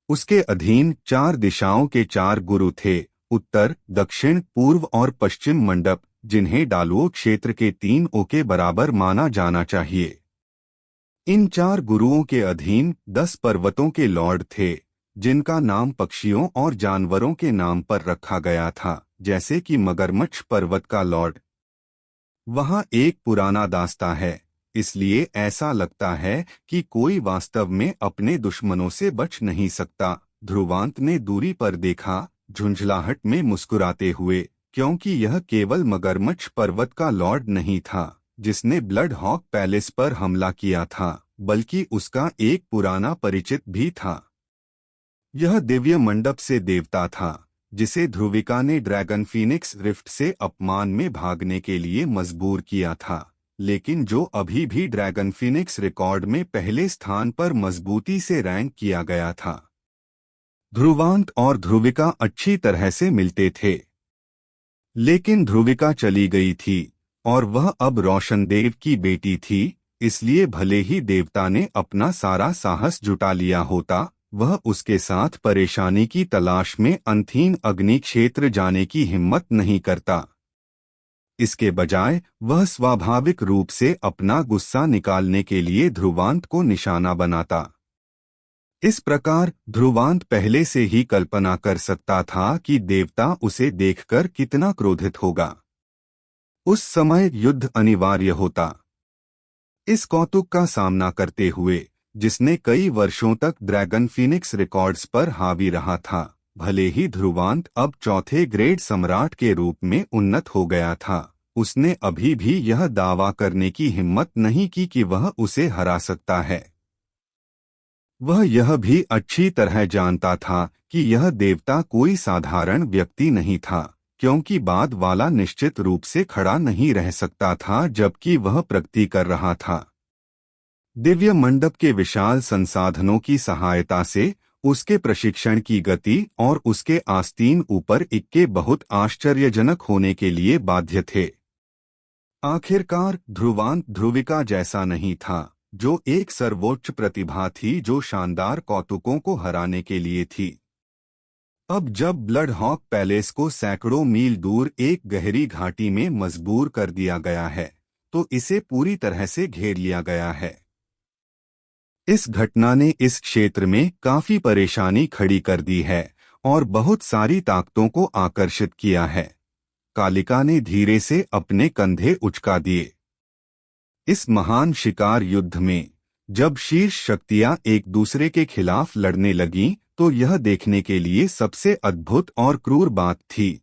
उसके अधीन 4 दिशाओं के 4 गुरु थे, उत्तर, दक्षिण, पूर्व और पश्चिम मंडप, जिन्हें डालुओ क्षेत्र के 3 ओके बराबर माना जाना चाहिए। इन 4 गुरुओं के अधीन 10 पर्वतों के लॉर्ड थे, जिनका नाम पक्षियों और जानवरों के नाम पर रखा गया था, जैसे कि मगरमच्छ पर्वत का लॉर्ड। वहां एक पुराना दास्ता है, इसलिए ऐसा लगता है कि कोई वास्तव में अपने दुश्मनों से बच नहीं सकता। ध्रुवांत ने दूरी पर देखा, झुंझलाहट में मुस्कुराते हुए, क्योंकि यह केवल मगरमच्छ पर्वत का लॉर्ड नहीं था जिसने ब्लड हॉक पैलेस पर हमला किया था, बल्कि उसका एक पुराना परिचित भी था। यह दिव्य मंडप से देवता था जिसे ध्रुविका ने ड्रैगन फीनिक्स रिफ्ट से अपमान में भागने के लिए मजबूर किया था, लेकिन जो अभी भी ड्रैगन फीनिक्स रिकॉर्ड में पहले स्थान पर मजबूती से रैंक किया गया था। ध्रुवांत और ध्रुविका अच्छी तरह से मिलते थे, लेकिन ध्रुविका चली गई थी और वह अब रोशनदेव की बेटी थी, इसलिए भले ही देवता ने अपना सारा साहस जुटा लिया होता, वह उसके साथ परेशानी की तलाश में अंधीन अग्नि क्षेत्र जाने की हिम्मत नहीं करता। इसके बजाय वह स्वाभाविक रूप से अपना गुस्सा निकालने के लिए ध्रुवांत को निशाना बनाता। इस प्रकार ध्रुवांत पहले से ही कल्पना कर सकता था कि देवता उसे देखकर कितना क्रोधित होगा। उस समय युद्ध अनिवार्य होता। इस कौतुक का सामना करते हुए, जिसने कई वर्षों तक ड्रैगन फीनिक्स रिकॉर्ड्स पर हावी रहा था, भले ही ध्रुवांत अब चौथे ग्रेड सम्राट के रूप में उन्नत हो गया था, उसने अभी भी यह दावा करने की हिम्मत नहीं की कि वह उसे हरा सकता है। वह यह भी अच्छी तरह जानता था कि यह देवता कोई साधारण व्यक्ति नहीं था, क्योंकि बाद वाला निश्चित रूप से खड़ा नहीं रह सकता था जबकि वह प्रगति कर रहा था। दिव्य मंडप के विशाल संसाधनों की सहायता से उसके प्रशिक्षण की गति और उसके आस्तीन ऊपर इक्के बहुत आश्चर्यजनक होने के लिए बाध्य थे। आखिरकार ध्रुवांत ध्रुविका जैसा नहीं था, जो एक सर्वोच्च प्रतिभा थी जो शानदार कौतुकों को हराने के लिए थी। अब जब ब्लड हॉक पैलेस को सैकड़ों मील दूर एक गहरी घाटी में मजबूर कर दिया गया है, तो इसे पूरी तरह से घेर लिया गया है। इस घटना ने इस क्षेत्र में काफी परेशानी खड़ी कर दी है और बहुत सारी ताकतों को आकर्षित किया है। कालिका ने धीरे से अपने कंधे उचका दिए। इस महान शिकार युद्ध में जब शीर्ष शक्तियां एक दूसरे के खिलाफ लड़ने लगीं, तो यह देखने के लिए सबसे अद्भुत और क्रूर बात थी।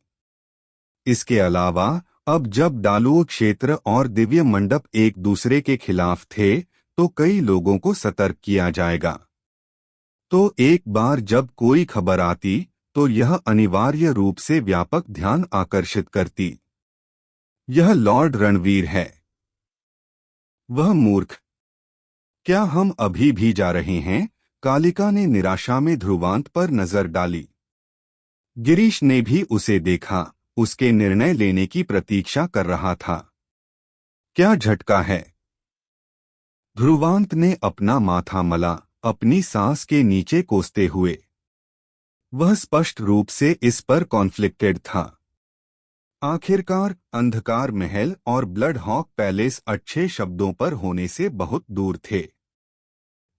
इसके अलावा अब जब डालुओ क्षेत्र और दिव्य मंडप एक दूसरे के खिलाफ थे, तो कई लोगों को सतर्क किया जाएगा। तो एक बार जब कोई खबर आती, तो यह अनिवार्य रूप से व्यापक ध्यान आकर्षित करती। यह लॉर्ड रणवीर है। वह मूर्ख। क्या हम अभी भी जा रहे हैं? कालिका ने निराशा में ध्रुवांत पर नजर डाली। गिरीश ने भी उसे देखा, उसके निर्णय लेने की प्रतीक्षा कर रहा था। क्या झटका है? ध्रुवांत ने अपना माथा मला, अपनी सांस के नीचे कोसते हुए। वह स्पष्ट रूप से इस पर कॉन्फ्लिक्टेड था। आखिरकार अंधकार महल और ब्लड हॉक पैलेस अच्छे शब्दों पर होने से बहुत दूर थे।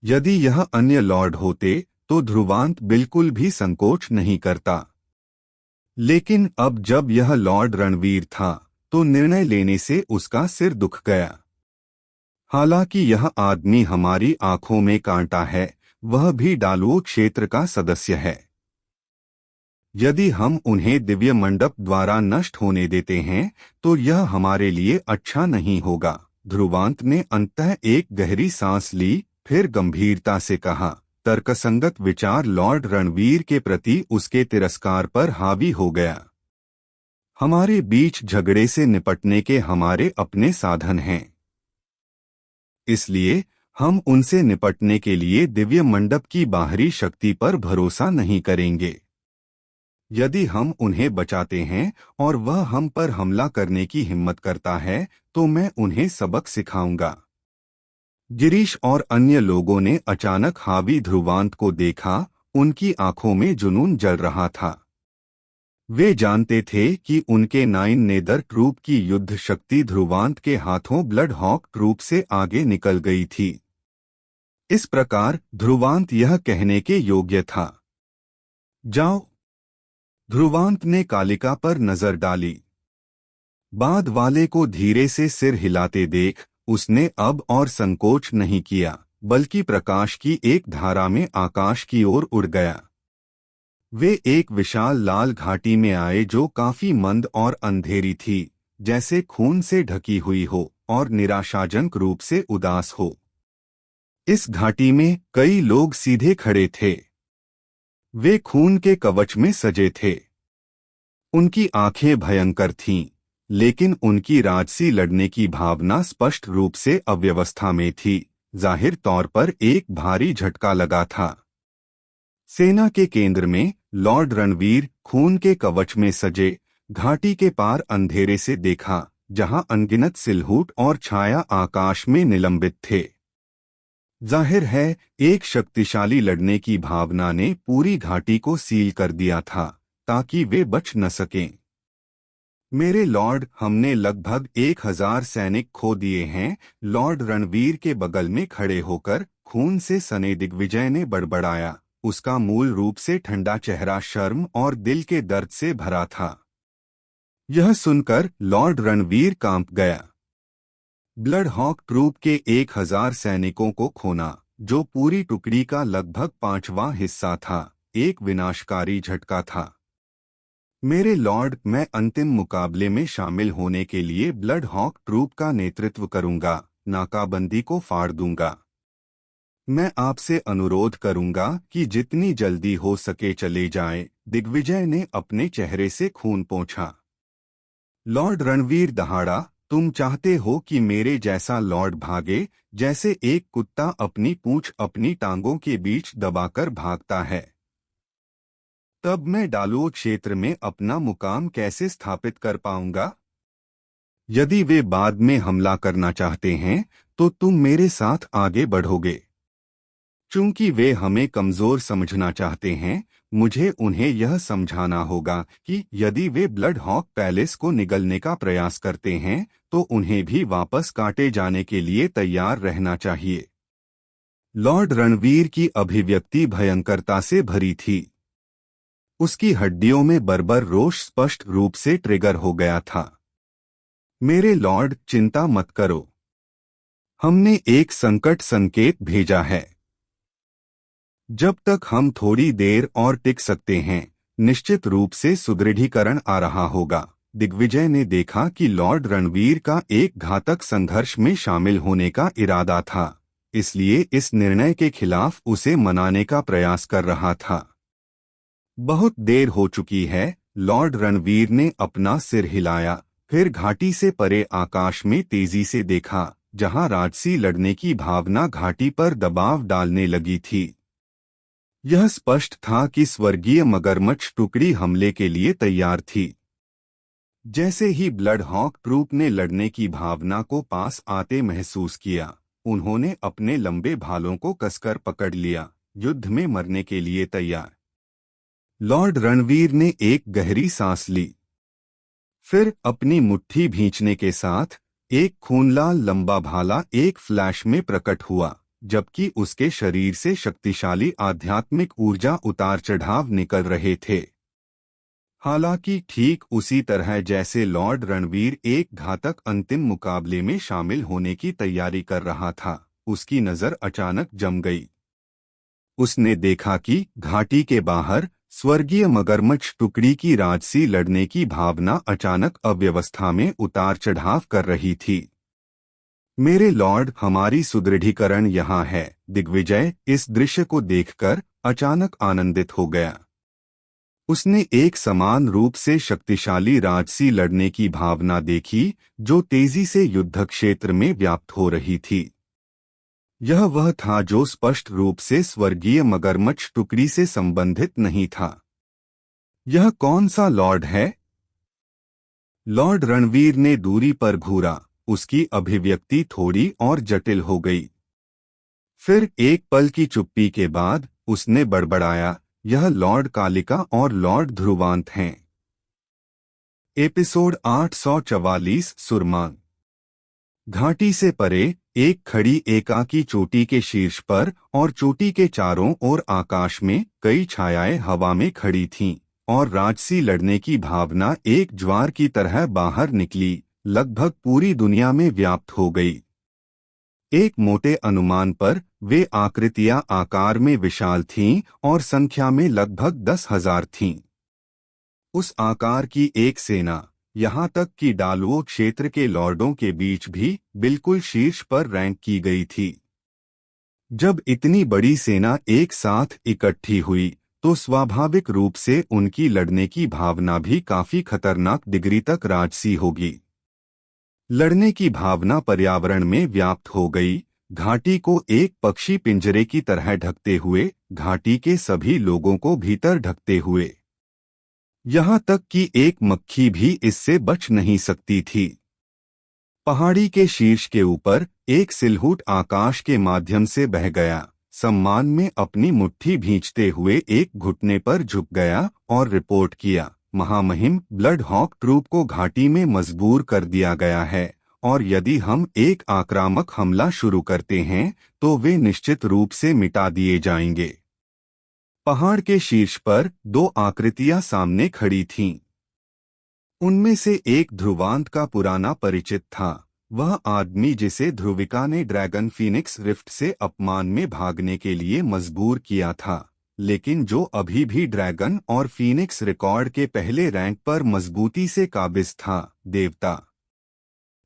यदि यह अन्य लॉर्ड होते तो ध्रुवांत बिल्कुल भी संकोच नहीं करता, लेकिन अब जब यह लॉर्ड रणवीर था तो निर्णय लेने से उसका सिर दुख गया। हालांकि यह आदमी हमारी आंखों में कांटा है, वह भी डालुओ क्षेत्र का सदस्य है। यदि हम उन्हें दिव्य मंडप द्वारा नष्ट होने देते हैं तो यह हमारे लिए अच्छा नहीं होगा। ध्रुवांत ने अंततः एक गहरी सांस ली, फिर गंभीरता से कहा, तर्कसंगत विचार लॉर्ड रणवीर के प्रति उसके तिरस्कार पर हावी हो गया। हमारे बीच झगड़े से निपटने के हमारे अपने साधन हैं, इसलिए हम उनसे निपटने के लिए दिव्य मंडप की बाहरी शक्ति पर भरोसा नहीं करेंगे। यदि हम उन्हें बचाते हैं और वह हम पर हमला करने की हिम्मत करता है, तो मैं उन्हें सबक सिखाऊंगा। गिरीश और अन्य लोगों ने अचानक हावी ध्रुवांत को देखा, उनकी आंखों में जुनून जल रहा था। वे जानते थे कि उनके 9 नेदर ट्रूप की युद्ध शक्ति ध्रुवांत के हाथों ब्लड हॉक ट्रूप से आगे निकल गई थी। इस प्रकार ध्रुवांत यह कहने के योग्य था, जाओ। ध्रुवांत ने कालिका पर नजर डाली। बाद वाले को धीरे से सिर हिलाते देख उसने अब और संकोच नहीं किया, बल्कि प्रकाश की एक धारा में आकाश की ओर उड़ गया। वे एक विशाल लाल घाटी में आए जो काफी मंद और अंधेरी थी, जैसे खून से ढकी हुई हो और निराशाजनक रूप से उदास हो। इस घाटी में कई लोग सीधे खड़े थे। वे खून के कवच में सजे थे। उनकी आंखें भयंकर थीं, लेकिन उनकी राजसी लड़ने की भावना स्पष्ट रूप से अव्यवस्था में थी। जाहिर तौर पर एक भारी झटका लगा था। सेना के केंद्र में लॉर्ड रणवीर खून के कवच में सजे घाटी के पार अंधेरे से देखा, जहां अनगिनत सिलहूट और छाया आकाश में निलंबित थे। जाहिर है, एक शक्तिशाली लड़ने की भावना ने पूरी घाटी को सील कर दिया था, ताकि वे बच न सकें। मेरे लॉर्ड, हमने लगभग 1000 सैनिक खो दिए हैं। लॉर्ड रणवीर के बगल में खड़े होकर खून से सने दिग्विजय ने बड़बड़ाया। उसका मूल रूप से ठंडा चेहरा शर्म और दिल के दर्द से भरा था। यह सुनकर लॉर्ड रणवीर कांप गया। ब्लड हॉक ट्रूप के 1000 सैनिकों को खोना, जो पूरी टुकड़ी का लगभग 5वां हिस्सा था, एक विनाशकारी झटका था। मेरे लॉर्ड, मैं अंतिम मुकाबले में शामिल होने के लिए ब्लड हॉक ट्रूप का नेतृत्व करूंगा, नाकाबंदी को फाड़ दूंगा। मैं आपसे अनुरोध करूंगा कि जितनी जल्दी हो सके चले जाएं। दिग्विजय ने अपने चेहरे से खून पोंछा। लॉर्ड रणवीर दहाड़ा, तुम चाहते हो कि मेरे जैसा लॉर्ड भागे, जैसे एक कुत्ता अपनी पूंछ अपनी टांगों के बीच दबाकर भागता है। तब मैं डालोर क्षेत्र में अपना मुकाम कैसे स्थापित कर पाऊंगा? यदि वे बाद में हमला करना चाहते हैं, तो तुम मेरे साथ आगे बढ़ोगे। चूंकि वे हमें कमजोर समझना चाहते हैं, मुझे उन्हें यह समझाना होगा कि यदि वे ब्लड हॉक पैलेस को निगलने का प्रयास करते हैं, तो उन्हें भी वापस काटे जाने के लिए तैयार रहना चाहिए। लॉर्ड रणवीर की अभिव्यक्ति भयंकरता से भरी थी। उसकी हड्डियों में बर्बर रोष स्पष्ट रूप से ट्रिगर हो गया था। मेरे लॉर्ड, चिंता मत करो। हमने एक संकट संकेत भेजा है। जब तक हम थोड़ी देर और टिक सकते हैं, निश्चित रूप से सुदृढ़ीकरण आ रहा होगा। दिग्विजय ने देखा कि लॉर्ड रणवीर का एक घातक संघर्ष में शामिल होने का इरादा था, इसलिए इस निर्णय के खिलाफ उसे मनाने का प्रयास कर रहा था। बहुत देर हो चुकी है। लॉर्ड रणवीर ने अपना सिर हिलाया, फिर घाटी से परे आकाश में तेजी से देखा, जहां राजसी लड़ने की भावना घाटी पर दबाव डालने लगी थी। यह स्पष्ट था कि स्वर्गीय मगरमच्छ टुकड़ी हमले के लिए तैयार थी। जैसे ही ब्लड हॉक ट्रूप ने लड़ने की भावना को पास आते महसूस किया, उन्होंने अपने लंबे भालों को कसकर पकड़ लिया, युद्ध में मरने के लिए तैयार। लॉर्ड रणवीर ने एक गहरी सांस ली। फिर अपनी मुट्ठी भींचने के साथ एक खूनलाल लंबा भाला एक फ्लैश में प्रकट हुआ, जबकि उसके शरीर से शक्तिशाली आध्यात्मिक ऊर्जा उतार चढ़ाव निकल रहे थे। हालांकि ठीक उसी तरह जैसे लॉर्ड रणवीर एक घातक अंतिम मुकाबले में शामिल होने की तैयारी कर रहा था, उसकी नजर अचानक जम गई। उसने देखा कि घाटी के बाहर स्वर्गीय मगरमच्छ टुकड़ी की राजसी लड़ने की भावना अचानक अव्यवस्था में उतार चढ़ाव कर रही थी। मेरे लॉर्ड, हमारी सुदृढ़ीकरण यहाँ है। दिग्विजय इस दृश्य को देखकर अचानक आनंदित हो गया। उसने एक समान रूप से शक्तिशाली राजसी लड़ने की भावना देखी, जो तेजी से युद्ध क्षेत्र में व्याप्त हो रही थी। यह वह था जो स्पष्ट रूप से स्वर्गीय मगरमच्छ टुकड़ी से संबंधित नहीं था। यह कौन सा लॉर्ड है? लॉर्ड रणवीर ने दूरी पर घूरा। उसकी अभिव्यक्ति थोड़ी और जटिल हो गई। फिर एक पल की चुप्पी के बाद उसने बड़बड़ाया, यह लॉर्ड कालिका और लॉर्ड ध्रुवांत हैं। एपिसोड 844 सुरमांग। घाटी से परे एक खड़ी एकाकी चोटी के शीर्ष पर और चोटी के चारों ओर आकाश में कई छायाएं हवा में खड़ी थीं, और राजसी लड़ने की भावना एक ज्वार की तरह बाहर निकली, लगभग पूरी दुनिया में व्याप्त हो गई। एक मोटे अनुमान पर वे आकृतियां आकार में विशाल थीं और संख्या में लगभग 10,000 थीं। उस आकार की एक सेना, यहाँ तक कि डालुओ क्षेत्र के लॉर्डों के बीच भी बिल्कुल शीर्ष पर रैंक की गई थी। जब इतनी बड़ी सेना एक साथ इकट्ठी हुई तो स्वाभाविक रूप से उनकी लड़ने की भावना भी काफी खतरनाक डिग्री तक राजसी होगी। लड़ने की भावना पर्यावरण में व्याप्त हो गई, घाटी को एक पक्षी पिंजरे की तरह ढकते हुए, घाटी के सभी लोगों को भीतर ढकते हुए। यहाँ तक कि एक मक्खी भी इससे बच नहीं सकती थी। पहाड़ी के शीर्ष के ऊपर एक सिलहूट आकाश के माध्यम से बह गया, सम्मान में अपनी मुट्ठी भींचते हुए एक घुटने पर झुक गया और रिपोर्ट किया, महामहिम ब्लड हॉक ट्रूप को घाटी में मजबूर कर दिया गया है और यदि हम एक आक्रामक हमला शुरू करते हैं तो वे निश्चित रूप से मिटा दिए जाएंगे। पहाड़ के शीर्ष पर दो आकृतियां सामने खड़ी थीं। उनमें से एक ध्रुवांत का पुराना परिचित था, वह आदमी जिसे ध्रुविका ने ड्रैगन फीनिक्स रिफ्ट से अपमान में भागने के लिए मजबूर किया था, लेकिन जो अभी भी ड्रैगन और फीनिक्स रिकॉर्ड के पहले रैंक पर मजबूती से काबिज था।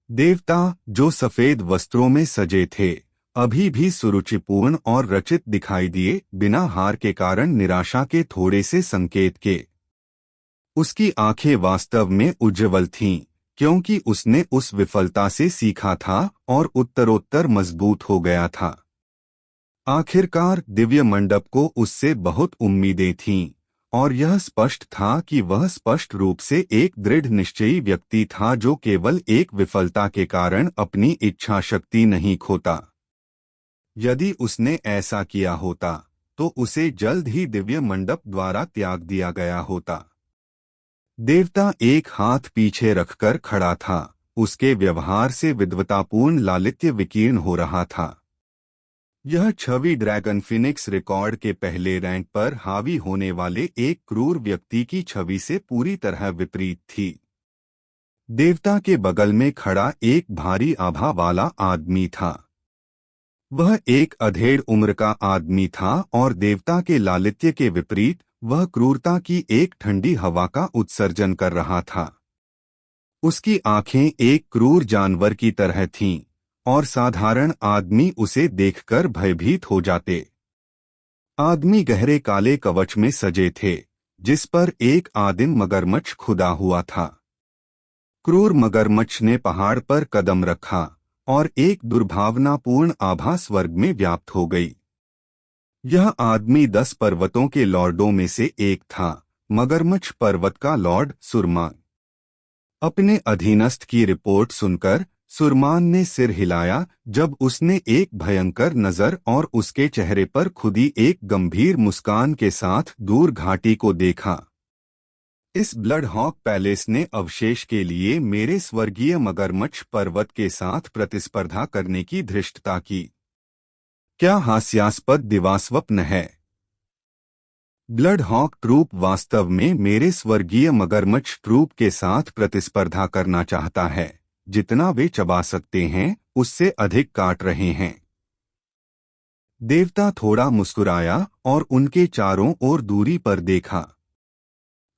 देवता जो सफेद वस्त्रों में सजे थे, अभी भी सुरुचिपूर्ण और रचित दिखाई दिए, बिना हार के कारण निराशा के थोड़े से संकेत के। उसकी आंखें वास्तव में उज्ज्वल थीं, क्योंकि उसने उस विफलता से सीखा था और उत्तरोत्तर मजबूत हो गया था। आखिरकार दिव्य मंडप को उससे बहुत उम्मीदें थीं और यह स्पष्ट था कि वह स्पष्ट रूप से एक दृढ़ निश्चयी व्यक्ति था जो केवल एक विफलता के कारण अपनी इच्छा शक्ति नहीं खोता। यदि उसने ऐसा किया होता तो उसे जल्द ही दिव्य मंडप द्वारा त्याग दिया गया होता। देवता एक हाथ पीछे रखकर खड़ा था, उसके व्यवहार से विद्वतापूर्ण लालित्य विकीर्ण हो रहा था। यह छवि ड्रैगन फिनिक्स रिकॉर्ड के पहले रैंक पर हावी होने वाले एक क्रूर व्यक्ति की छवि से पूरी तरह विपरीत थी। देवता के बगल में खड़ा एक भारी आभा वाला आदमी था। वह एक अधेड़ उम्र का आदमी था और देवता के लालित्य के विपरीत वह क्रूरता की एक ठंडी हवा का उत्सर्जन कर रहा था। उसकी आंखें एक क्रूर जानवर की तरह थीं और साधारण आदमी उसे देखकर भयभीत हो जाते। आदमी गहरे काले कवच में सजे थे, जिस पर एक आदिम मगरमच्छ खुदा हुआ था। क्रूर मगरमच्छ ने पहाड़ पर कदम रखा और एक दुर्भावनापूर्ण आभा स्वर्ग में व्याप्त हो गई। यह आदमी 10 पर्वतों के लॉर्डों में से एक था, मगरमच्छ पर्वत का लॉर्ड सुरमान। अपने अधीनस्थ की रिपोर्ट सुनकर सुरमान ने सिर हिलाया जब उसने एक भयंकर नजर और उसके चेहरे पर खुदी एक गंभीर मुस्कान के साथ दूर घाटी को देखा। इस ब्लड हॉक पैलेस ने अवशेष के लिए मेरे स्वर्गीय मगरमच्छ पर्वत के साथ प्रतिस्पर्धा करने की धृष्टता की। क्या हास्यास्पद दिवास्वप्न है। ब्लड हॉक ट्रूप वास्तव में मेरे स्वर्गीय मगरमच्छ ट्रूप के साथ प्रतिस्पर्धा करना चाहता है। जितना वे चबा सकते हैं उससे अधिक काट रहे हैं। देवता थोड़ा मुस्कुराया और उनके चारों ओर दूरी पर देखा।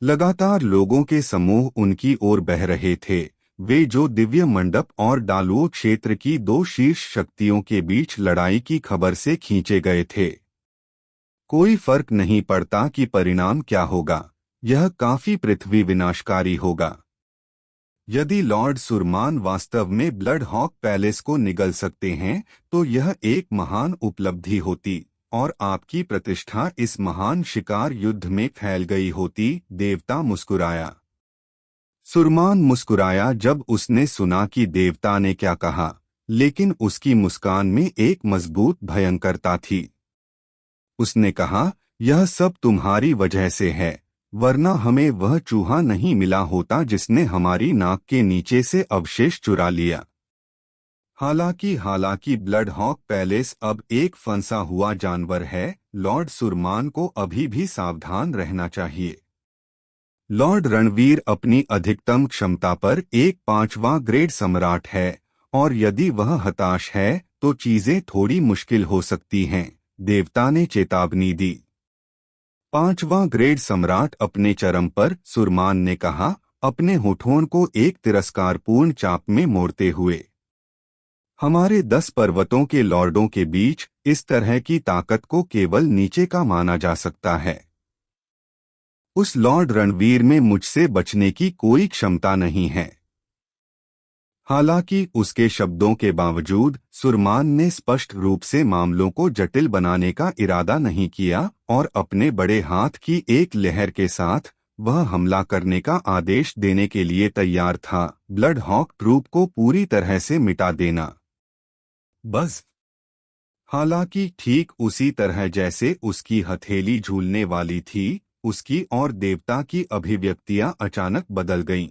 लगातार लोगों के समूह उनकी ओर बह रहे थे, वे जो दिव्य मंडप और डालुओ क्षेत्र की दो शीर्ष शक्तियों के बीच लड़ाई की खबर से खींचे गए थे। कोई फर्क नहीं पड़ता कि परिणाम क्या होगा, यह काफी पृथ्वी विनाशकारी होगा। यदि लॉर्ड सुरमान वास्तव में ब्लड हॉक पैलेस को निगल सकते हैं तो यह एक महान उपलब्धि होती और आपकी प्रतिष्ठा इस महान शिकार युद्ध में फैल गई होती। देवता मुस्कुराया। सुरमान मुस्कुराया जब उसने सुना कि देवता ने क्या कहा, लेकिन उसकी मुस्कान में एक मजबूत भयंकरता थी। उसने कहा, यह सब तुम्हारी वजह से है, वरना हमें वह चूहा नहीं मिला होता जिसने हमारी नाक के नीचे से अवशेष चुरा लिया। हालांकि ब्लड हॉक पैलेस अब एक फंसा हुआ जानवर है, लॉर्ड सुरमान को अभी भी सावधान रहना चाहिए। लॉर्ड रणवीर अपनी अधिकतम क्षमता पर एक 5वां ग्रेड सम्राट है और यदि वह हताश है तो चीजें थोड़ी मुश्किल हो सकती हैं, देवता ने चेतावनी दी। 5वां ग्रेड सम्राट अपने चरम पर, सुरमान ने कहा, अपने होठों को एक तिरस्कारपूर्ण चाप में मोड़ते हुए। हमारे 10 पर्वतों के लॉर्डों के बीच इस तरह की ताकत को केवल नीचे का माना जा सकता है। उस लॉर्ड रणवीर में मुझसे बचने की कोई क्षमता नहीं है। हालांकि उसके शब्दों के बावजूद सुरमान ने स्पष्ट रूप से मामलों को जटिल बनाने का इरादा नहीं किया और अपने बड़े हाथ की एक लहर के साथ वह हमला करने का आदेश देने के लिए तैयार था, ब्लड हॉक ट्रूप को पूरी तरह से मिटा देना। बस। हालांकि ठीक उसी तरह जैसे उसकी हथेली झूलने वाली थी, उसकी और देवता की अभिव्यक्तियां अचानक बदल गईं।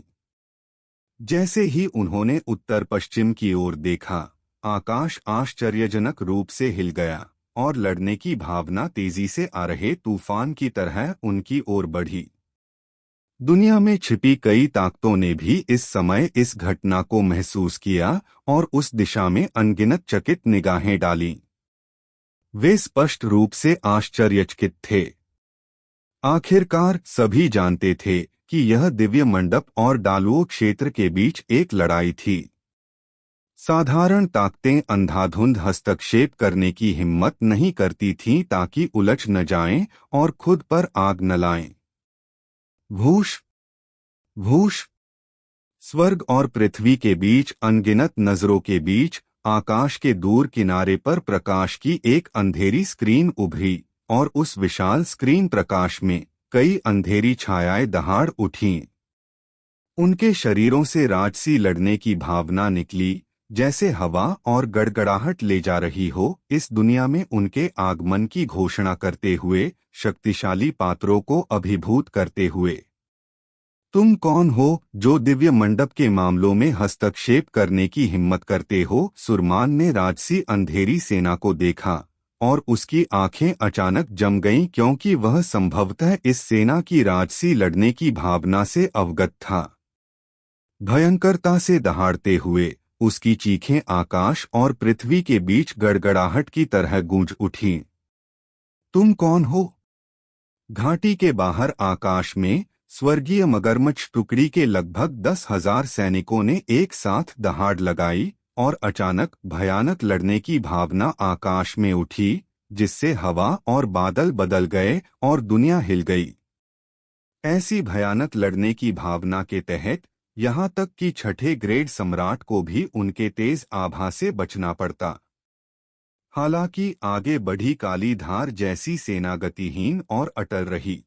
जैसे ही उन्होंने उत्तर पश्चिम की ओर देखा, आकाश आश्चर्यजनक रूप से हिल गया और लड़ने की भावना तेजी से आ रहे तूफान की तरह उनकी ओर बढ़ी। दुनिया में छिपी कई ताकतों ने भी इस समय इस घटना को महसूस किया और उस दिशा में अनगिनत चकित निगाहें डालीं। वे स्पष्ट रूप से आश्चर्यचकित थे। आखिरकार सभी जानते थे कि यह दिव्य मंडप और डालुओ क्षेत्र के बीच एक लड़ाई थी। साधारण ताकतें अंधाधुंध हस्तक्षेप करने की हिम्मत नहीं करती थीं ताकि उलझ न जाएं और खुद पर आग न लाएं। भूष भूष। स्वर्ग और पृथ्वी के बीच अनगिनत नजरों के बीच आकाश के दूर किनारे पर प्रकाश की एक अंधेरी स्क्रीन उभरी और उस विशाल स्क्रीन प्रकाश में कई अंधेरी छायाएं दहाड़ उठीं। उनके शरीरों से राजसी लड़ने की भावना निकली, जैसे हवा और गड़गड़ाहट ले जा रही हो, इस दुनिया में उनके आगमन की घोषणा करते हुए, शक्तिशाली पात्रों को अभिभूत करते हुए। तुम कौन हो जो दिव्य मंडप के मामलों में हस्तक्षेप करने की हिम्मत करते हो? सुरमान ने राजसी अंधेरी सेना को देखा और उसकी आंखें अचानक जम गईं क्योंकि वह संभवतः इस सेना की राजसी लड़ने की भावना से अवगत था। भयंकरता से दहाड़ते हुए उसकी चीखें आकाश और पृथ्वी के बीच गड़गड़ाहट की तरह गूंज उठीं। तुम कौन हो? घाटी के बाहर आकाश में स्वर्गीय मगरमच्छ टुकड़ी के लगभग 10,000 सैनिकों ने एक साथ दहाड़ लगाई और अचानक भयानक लड़ने की भावना आकाश में उठी, जिससे हवा और बादल बदल गए और दुनिया हिल गई। ऐसी भयानक लड़ने की भावना के तहत यहाँ तक कि छठे ग्रेड सम्राट को भी उनके तेज आभा से बचना पड़ता। हालांकि आगे बढ़ी काली धार जैसी सेना गतिहीन और अटल रही।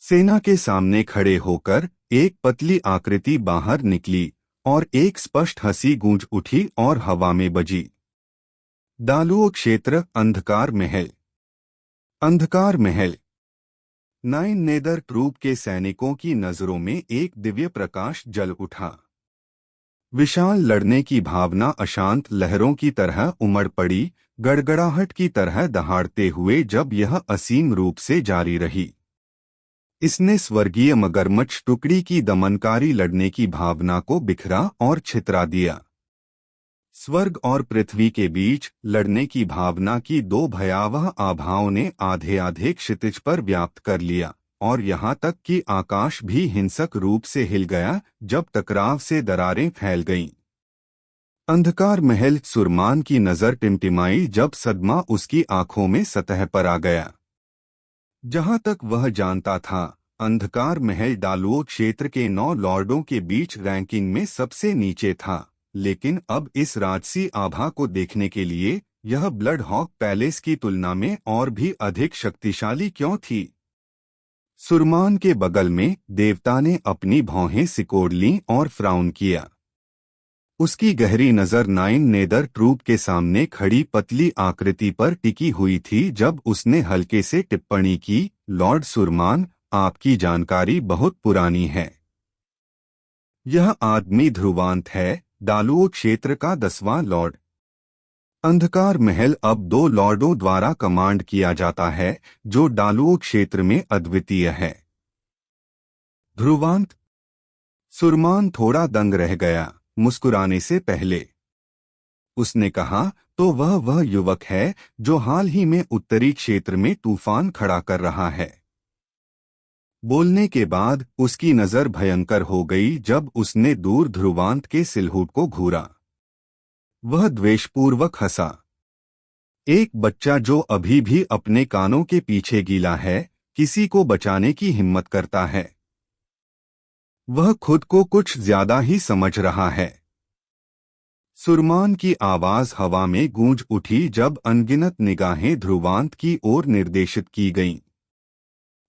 सेना के सामने खड़े होकर एक पतली आकृति बाहर निकली और एक स्पष्ट हंसी गूंज उठी और हवा में बजी। डालुओ क्षेत्र, अंधकार महल। अंधकार महल। 9 नेदर ट्रूप के सैनिकों की नजरों में एक दिव्य प्रकाश जल उठा। विशाल लड़ने की भावना अशांत लहरों की तरह उमड़ पड़ी, गड़गड़ाहट की तरह दहाड़ते हुए जब यह असीम रूप से जारी रही। इसने स्वर्गीय मगरमच्छ टुकड़ी की दमनकारी लड़ने की भावना को बिखरा और छितरा दिया। स्वर्ग और पृथ्वी के बीच लड़ने की भावना की दो भयावह आभाओं ने आधे आधे क्षितिज पर व्याप्त कर लिया और यहाँ तक कि आकाश भी हिंसक रूप से हिल गया जब टकराव से दरारें फैल गईं। अंधकार महल। सुरमान की नजर टिमटिमाई जब सदमा उसकी आंखों में सतह पर आ गया। जहां तक वह जानता था, अंधकार महल डालुओ क्षेत्र के 9 लॉर्डों के बीच रैंकिंग में सबसे नीचे था, लेकिन अब इस राजसी आभा को देखने के लिए यह ब्लड हॉक पैलेस की तुलना में और भी अधिक शक्तिशाली क्यों थी? सुरमान के बगल में देवता ने अपनी भौहें सिकोड़ लीं और फ्राउन किया। उसकी गहरी नजर 9 नेदर ट्रूप के सामने खड़ी पतली आकृति पर टिकी हुई थी जब उसने हल्के से टिप्पणी की, लॉर्ड सुरमान, आपकी जानकारी बहुत पुरानी है। यह आदमी ध्रुवांत है, डालुओ क्षेत्र का 10वां लॉर्ड। अंधकार महल अब 2 लॉर्डों द्वारा कमांड किया जाता है, जो डालुओ क्षेत्र में अद्वितीय है। ध्रुवांत। सुरमान थोड़ा दंग रह गया, मुस्कुराने से पहले। उसने कहा, तो वह युवक है जो हाल ही में उत्तरी क्षेत्र में तूफान खड़ा कर रहा है। बोलने के बाद उसकी नजर भयंकर हो गई जब उसने दूर ध्रुवांत के सिलहूट को घूरा। वह द्वेषपूर्वक हंसा। एक बच्चा जो अभी भी अपने कानों के पीछे गीला है, किसी को बचाने की हिम्मत करता है। वह खुद को कुछ ज्यादा ही समझ रहा है। सुरमान की आवाज हवा में गूंज उठी जब अनगिनत निगाहें ध्रुवांत की ओर निर्देशित की गईं।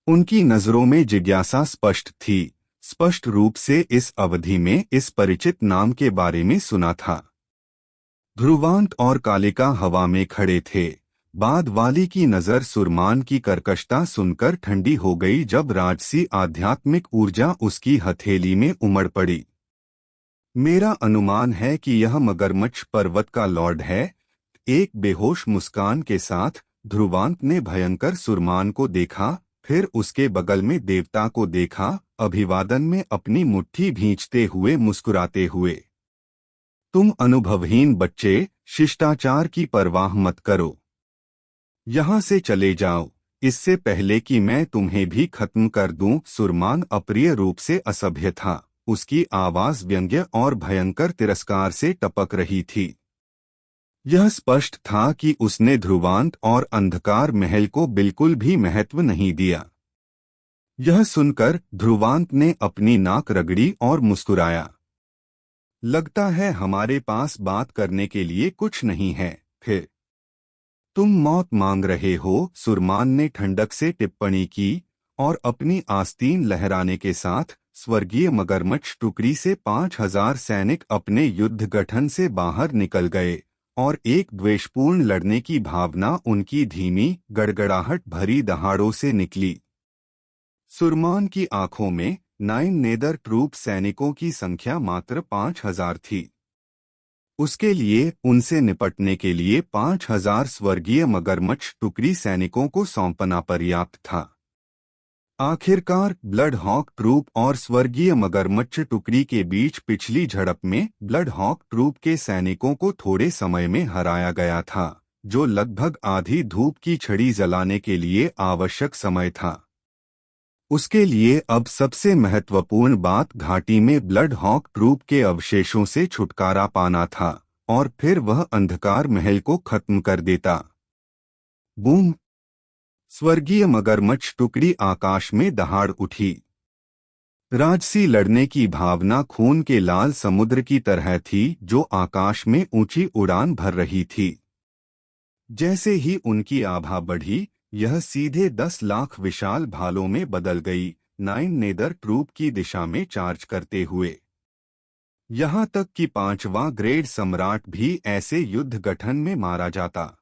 उनकी नजरों में जिज्ञासा स्पष्ट थी, स्पष्ट रूप से इस अवधि में इस परिचित नाम के बारे में सुना था। ध्रुवांत और कालिका हवा में खड़े थे। बाद वाली की नजर सुरमान की कर्कशता सुनकर ठंडी हो गई जब राजसी आध्यात्मिक ऊर्जा उसकी हथेली में उमड़ पड़ी। मेरा अनुमान है कि यह मगरमच्छ पर्वत का लॉर्ड है। एक बेहोश मुस्कान के साथ ध्रुवांत ने भयंकर सुरमान को देखा, फिर उसके बगल में देवता को देखा, अभिवादन में अपनी मुट्ठी भींचते हुए मुस्कुराते हुए। तुम अनुभवहीन बच्चे, शिष्टाचार की परवाह मत करो। यहां से चले जाओ, इससे पहले कि मैं तुम्हें भी खत्म कर दूं। सुरमान अप्रिय रूप से असभ्य था। उसकी आवाज व्यंग्य और भयंकर तिरस्कार से टपक रही थी। यह स्पष्ट था कि उसने ध्रुवांत और अंधकार महल को बिल्कुल भी महत्व नहीं दिया। यह सुनकर ध्रुवांत ने अपनी नाक रगड़ी और मुस्कुराया। लगता है हमारे पास बात करने के लिए कुछ नहीं है। फिर तुम मौत मांग रहे हो, सुरमान ने ठंडक से टिप्पणी की और अपनी आस्तीन लहराने के साथ स्वर्गीय मगरमच्छ टुकड़ी से 5000 सैनिक अपने युद्ध गठन से बाहर निकल गए और एक द्वेषपूर्ण लड़ने की भावना उनकी धीमी गड़गड़ाहट भरी दहाड़ों से निकली। सुरमान की आंखों में 9 नेदर ट्रूप सैनिकों की संख्या मात्र 5000 थी। उसके लिए उनसे निपटने के लिए 5000 स्वर्गीय मगरमच्छ टुकड़ी सैनिकों को सौंपना पर्याप्त था। आखिरकार ब्लड हॉक ट्रूप और स्वर्गीय मगरमच्छ टुकड़ी के बीच पिछली झड़प में ब्लड हॉक ट्रूप के सैनिकों को थोड़े समय में हराया गया था, जो लगभग आधी धूप की छड़ी जलाने के लिए आवश्यक समय था। उसके लिए अब सबसे महत्वपूर्ण बात घाटी में ब्लड हॉक ट्रूप के अवशेषों से छुटकारा पाना था और फिर वह अंधकार महल को खत्म कर देता। बूम! स्वर्गीय मगरमच्छ टुकड़ी आकाश में दहाड़ उठी। राजसी लड़ने की भावना खून के लाल समुद्र की तरह थी जो आकाश में ऊंची उड़ान भर रही थी। जैसे ही उनकी आभा बढ़ी, यह सीधे 10 लाख विशाल भालों में बदल गई, 9 नेदर ट्रूप की दिशा में चार्ज करते हुए। यहां तक कि 5वां ग्रेड सम्राट भी ऐसे युद्ध गठन में मारा जाता।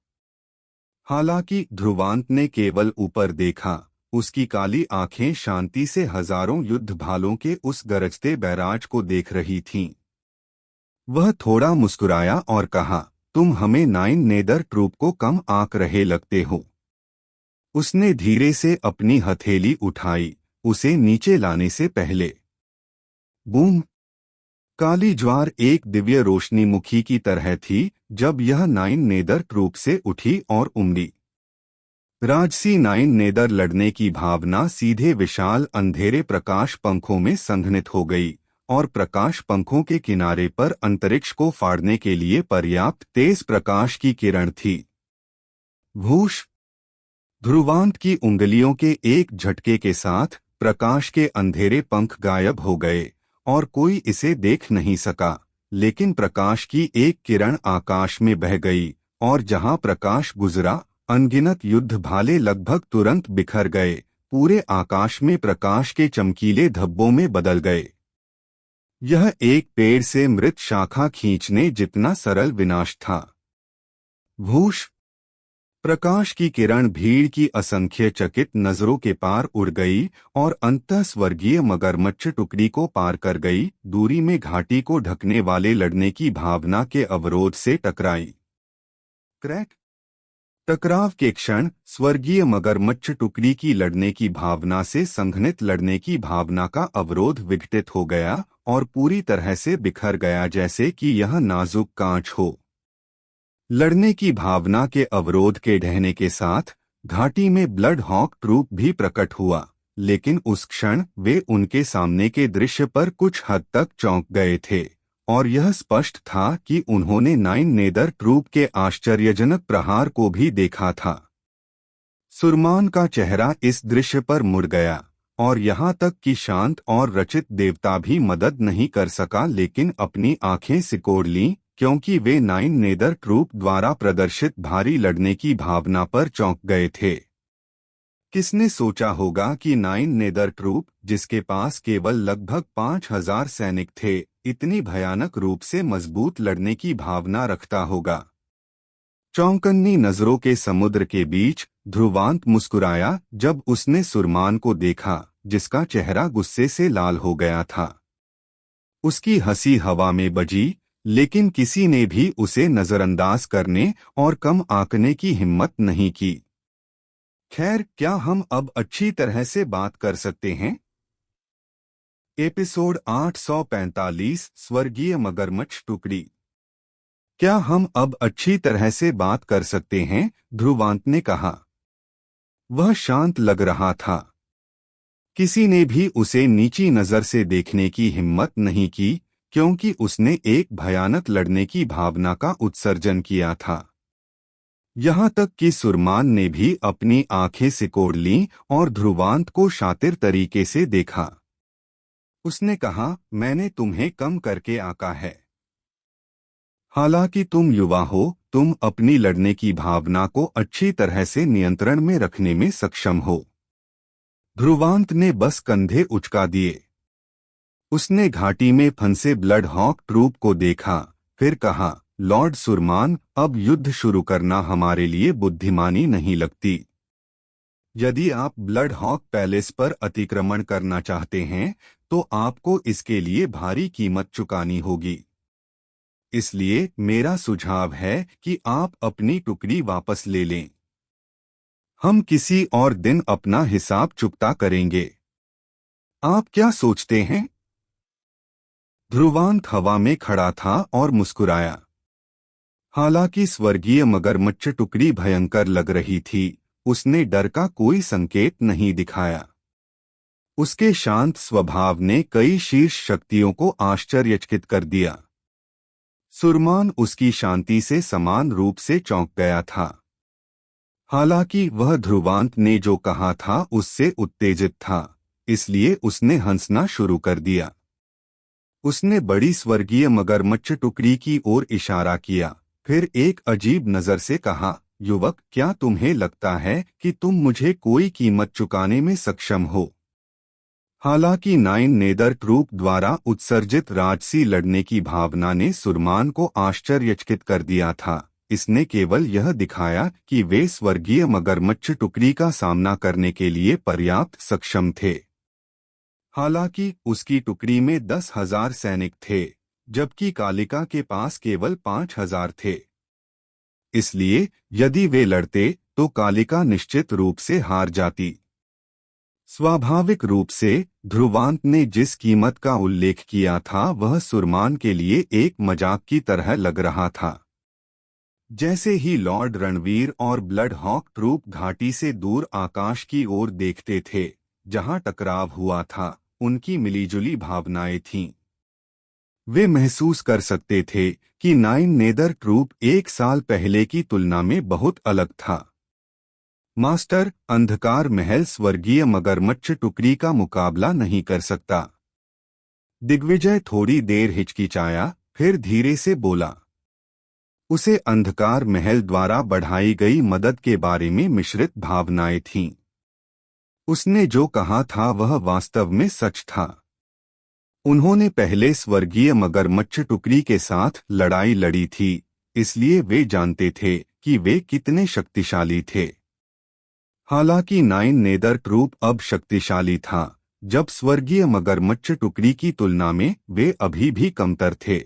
हालांकि ध्रुवांत ने केवल ऊपर देखा, उसकी काली आंखें शांति से हजारों युद्ध भालों के उस गरजते बैराज को देख रही थीं। वह थोड़ा मुस्कुराया और कहा, तुम हमें 9 नेदर ट्रूप को कम आंक रहे लगते हो। उसने धीरे से अपनी हथेली उठाई, उसे नीचे लाने से पहले। बूम! काली ज्वार एक दिव्य रोशनी मुखी की तरह थी जब यह 9 नेदर ट्रूप से उठी और उमड़ी। राजसी 9 नेदर लड़ने की भावना सीधे विशाल अंधेरे प्रकाश पंखों में संघनित हो गई और प्रकाश पंखों के किनारे पर अंतरिक्ष को फाड़ने के लिए पर्याप्त तेज प्रकाश की किरण थी। भूष! ध्रुवांत की उंगलियों के एक झटके के साथ प्रकाश के अंधेरे पंख गायब हो गए और कोई इसे देख नहीं सका, लेकिन प्रकाश की एक किरण आकाश में बह गई और जहां प्रकाश गुजरा, अनगिनत युद्ध भाले लगभग तुरंत बिखर गए, पूरे आकाश में प्रकाश के चमकीले धब्बों में बदल गए। यह एक पेड़ से मृत शाखा खींचने जितना सरल विनाश था। भूष! प्रकाश की किरण भीड़ की असंख्य चकित नजरों के पार उड़ गई और अंततः स्वर्गीय मगरमच्छ टुकड़ी को पार कर गई, दूरी में घाटी को ढकने वाले लड़ने की भावना के अवरोध से टकराई। क्रैक! टकराव के क्षण स्वर्गीय मगरमच्छ टुकड़ी की लड़ने की भावना से संघनित लड़ने की भावना का अवरोध विघटित हो गया और पूरी तरह से बिखर गया, जैसे कि यह नाजुक कांच हो। लड़ने की भावना के अवरोध के ढहने के साथ घाटी में ब्लड हॉक ट्रूप भी प्रकट हुआ, लेकिन उस क्षण वे उनके सामने के दृश्य पर कुछ हद तक चौंक गए थे और यह स्पष्ट था कि उन्होंने नाइन नेदर ट्रूप के आश्चर्यजनक प्रहार को भी देखा था। सुरमान का चेहरा इस दृश्य पर मुड़ गया और यहाँ तक कि शांत और रचित देवता भी मदद नहीं कर सका, लेकिन अपनी आंखें सिकोड़ लीं क्योंकि वे नाइन नेदर ट्रूप द्वारा प्रदर्शित भारी लड़ने की भावना पर चौंक गए थे। किसने सोचा होगा कि नाइन नेदर ट्रूप, जिसके पास केवल लगभग 5000 सैनिक थे, इतनी भयानक रूप से मजबूत लड़ने की भावना रखता होगा। चौंकन्नी नजरों के समुद्र के बीच ध्रुवांत मुस्कुराया जब उसने सुरमान को देखा, जिसका चेहरा गुस्से से लाल हो गया था। उसकी हंसी हवा में बजी, लेकिन किसी ने भी उसे नजरअंदाज करने और कम आंकने की हिम्मत नहीं की। खैर, क्या हम अब अच्छी तरह से बात कर सकते हैं? एपिसोड 845 स्वर्गीय मगरमच्छ टुकड़ी। क्या हम अब अच्छी तरह से बात कर सकते हैं? ध्रुवांत ने कहा। वह शांत लग रहा था। किसी ने भी उसे नीची नजर से देखने की हिम्मत नहीं की, क्योंकि उसने एक भयानक लड़ने की भावना का उत्सर्जन किया था। यहाँ तक कि सुरमान ने भी अपनी आंखें सिकोड़ लीं और ध्रुवांत को शातिर तरीके से देखा। उसने कहा, मैंने तुम्हें कम करके आंका है। हालांकि तुम युवा हो, तुम अपनी लड़ने की भावना को अच्छी तरह से नियंत्रण में रखने में सक्षम हो। ध्रुवांत ने बस कंधे उचका दिए। उसने घाटी में फंसे ब्लड हॉक ट्रूप को देखा, फिर कहा, लॉर्ड सुरमान, अब युद्ध शुरू करना हमारे लिए बुद्धिमानी नहीं लगती। यदि आप ब्लड हॉक पैलेस पर अतिक्रमण करना चाहते हैं, तो आपको इसके लिए भारी कीमत चुकानी होगी। इसलिए मेरा सुझाव है कि आप अपनी टुकड़ी वापस ले लें। हम किसी और दिन अपना हिसाब चुकता करेंगे। आप क्या सोचते हैं? ध्रुवांत हवा में खड़ा था और मुस्कुराया। हालांकि स्वर्गीय मगरमच्छ टुकड़ी भयंकर लग रही थी, उसने डर का कोई संकेत नहीं दिखाया। उसके शांत स्वभाव ने कई शीर्ष शक्तियों को आश्चर्यचकित कर दिया। सुरमान उसकी शांति से समान रूप से चौंक गया था। हालांकि वह ध्रुवांत ने जो कहा था उससे उत्तेजित था, इसलिए उसने हंसना शुरू कर दिया। उसने बड़ी स्वर्गीय मगरमच्छ टुकड़ी की ओर इशारा किया, फिर एक अजीब नजर से कहा, युवक, क्या तुम्हें लगता है कि तुम मुझे कोई कीमत चुकाने में सक्षम हो? हालांकि नाइन नेदर ट्रूप द्वारा उत्सर्जित राजसी लड़ने की भावना ने सुरमान को आश्चर्यचकित कर दिया था, इसने केवल यह दिखाया कि वे स्वर्गीय मगरमच्छ टुकड़ी का सामना करने के लिए पर्याप्त सक्षम थे। हालांकि उसकी टुकड़ी में 10,000 सैनिक थे, जबकि कालिका के पास केवल 5,000 थे। इसलिए यदि वे लड़ते तो कालिका निश्चित रूप से हार जाती। स्वाभाविक रूप से ध्रुवांत ने जिस कीमत का उल्लेख किया था वह सुरमान के लिए एक मजाक की तरह लग रहा था। जैसे ही लॉर्ड रणवीर और ब्लड हॉक ट्रूप घाटी से दूर आकाश की ओर देखते थे, जहां टकराव हुआ था, उनकी मिलीजुली भावनाएं थीं। वे महसूस कर सकते थे कि नाइन नेदर ट्रूप 1 साल पहले की तुलना में बहुत अलग था। मास्टर, अंधकार महल स्वर्गीय मगरमच्छ टुकड़ी का मुकाबला नहीं कर सकता। दिग्विजय थोड़ी देर हिचकिचाया, फिर धीरे से बोला। उसे अंधकार महल द्वारा बढ़ाई गई मदद के बारे में मिश्रित भावनाएं थीं। उसने जो कहा था वह वास्तव में सच था। उन्होंने पहले स्वर्गीय मगरमच्छ टुकड़ी के साथ लड़ाई लड़ी थी, इसलिए वे जानते थे कि वे कितने शक्तिशाली थे। हालांकि नाइन नेदर ट्रूप अब शक्तिशाली था, जब स्वर्गीय मगरमच्छ टुकड़ी की तुलना में वे अभी भी कमतर थे।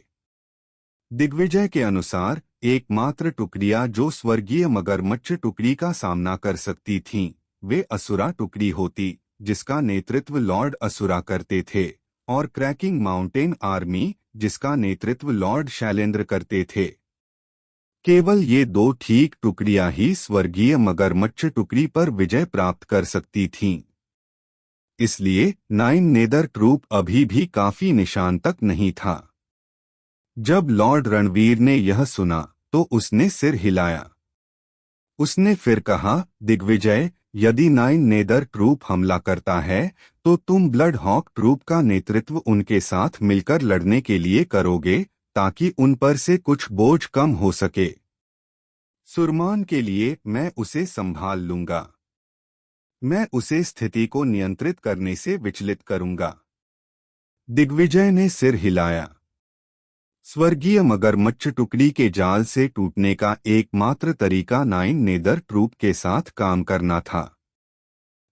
दिग्विजय के अनुसार एकमात्र टुकड़ियां जो स्वर्गीय मगरमच्छ टुकड़ी का सामना कर सकती थीं, वे असुरा टुकड़ी होती, जिसका नेतृत्व लॉर्ड असुरा करते थे, और क्रैकिंग माउंटेन आर्मी, जिसका नेतृत्व लॉर्ड शैलेंद्र करते थे। केवल ये दो ठीक टुकड़ियां ही स्वर्गीय मगरमच्छ टुकड़ी पर विजय प्राप्त कर सकती थीं। इसलिए नाइन नेदर ट्रूप अभी भी काफी निशान तक नहीं था। जब लॉर्ड रणवीर ने यह सुना तो उसने सिर हिलाया। उसने फिर कहा, दिग्विजय, यदि नाइन नेदर ट्रूप हमला करता है तो तुम ब्लड हॉक ट्रूप का नेतृत्व उनके साथ मिलकर लड़ने के लिए करोगे, ताकि उन पर से कुछ बोझ कम हो सके। सुरमान के लिए मैं उसे संभाल लूंगा। मैं उसे स्थिति को नियंत्रित करने से विचलित करूंगा। दिग्विजय ने सिर हिलाया। स्वर्गीय मगरमच्छ टुकड़ी के जाल से टूटने का एकमात्र तरीका नाइन नेदर ट्रूप के साथ काम करना था।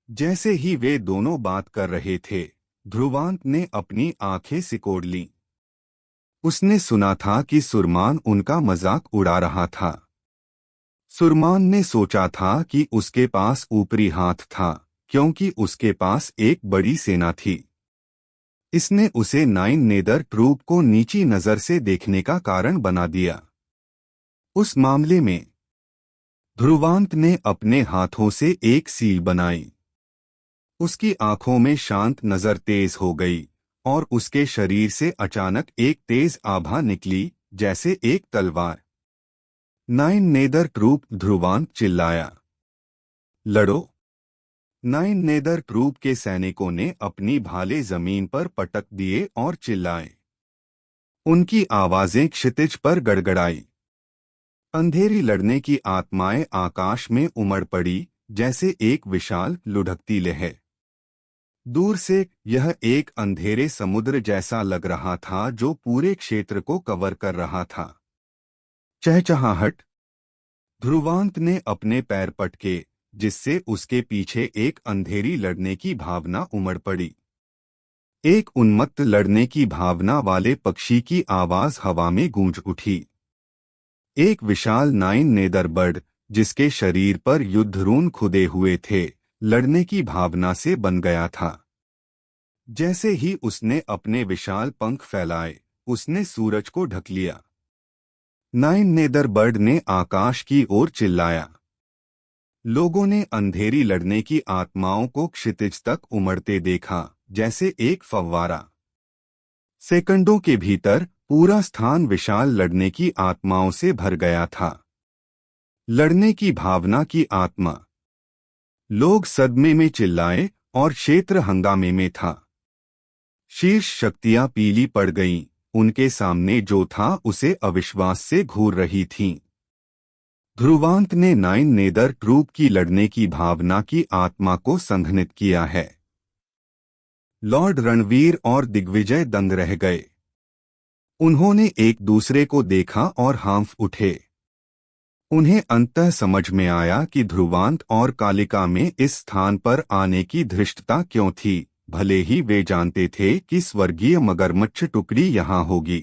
जैसे ही वे दोनों बात कर रहे थे, ध्रुवांत ने अपनी आंखें सिकोड़ लीं। उसने सुना था कि सुरमान उनका मजाक उड़ा रहा था। सुरमान ने सोचा था कि उसके पास ऊपरी हाथ था, क्योंकि उसके पास एक बड़ी सेना थी। इसने उसे नाइन नेदर ट्रूप को नीची नजर से देखने का कारण बना दिया। उस मामले में ध्रुवांत ने अपने हाथों से एक सील बनाई। उसकी आंखों में शांत नजर तेज हो गई और उसके शरीर से अचानक एक तेज आभा निकली, जैसे एक तलवार। नाइन नेदर ट्रूप, ध्रुवांत चिल्लाया। लड़ो। नाइन नेदर ट्रूप के सैनिकों ने अपनी भाले जमीन पर पटक दिए और चिल्लाए। उनकी आवाजें क्षितिज पर गड़गड़ाई। अंधेरी लड़ने की आत्माएं आकाश में उमड़ पड़ी, जैसे एक विशाल लुढ़कती लहर। दूर से यह एक अंधेरे समुद्र जैसा लग रहा था जो पूरे क्षेत्र को कवर कर रहा था। चहचहाहट। ध्रुवांत ने अपने पैर पटके, जिससे उसके पीछे एक अंधेरी लड़ने की भावना उमड़ पड़ी। एक उन्मत्त लड़ने की भावना वाले पक्षी की आवाज हवा में गूंज उठी। एक विशाल नाइन नेदर बर्ड, जिसके शरीर पर युद्धरून खुदे हुए थे, लड़ने की भावना से बन गया था। जैसे ही उसने अपने विशाल पंख फैलाए, उसने सूरज को ढक लिया। नाइन नेदर बर्ड ने आकाश की ओर चिल्लाया। लोगों ने अंधेरी लड़ने की आत्माओं को क्षितिज तक उमड़ते देखा, जैसे एक फव्वारा। सेकंडों के भीतर पूरा स्थान विशाल लड़ने की आत्माओं से भर गया था। लड़ने की भावना की आत्मा। लोग सदमे में चिल्लाए और क्षेत्र हंगामे में था। शीर्ष शक्तियां पीली पड़ गईं, उनके सामने जो था उसे अविश्वास से घूर रही थीं। ध्रुवांत ने नाइन नेदर ट्रूप की लड़ने की भावना की आत्मा को संघनित किया है। लॉर्ड रणवीर और दिग्विजय दंग रह गए। उन्होंने एक दूसरे को देखा और हाँफ उठे। उन्हें अंततः समझ में आया कि ध्रुवांत और कालिका में इस स्थान पर आने की धृष्टता क्यों थी, भले ही वे जानते थे कि स्वर्गीय मगरमच्छ टुकड़ी यहाँ होगी।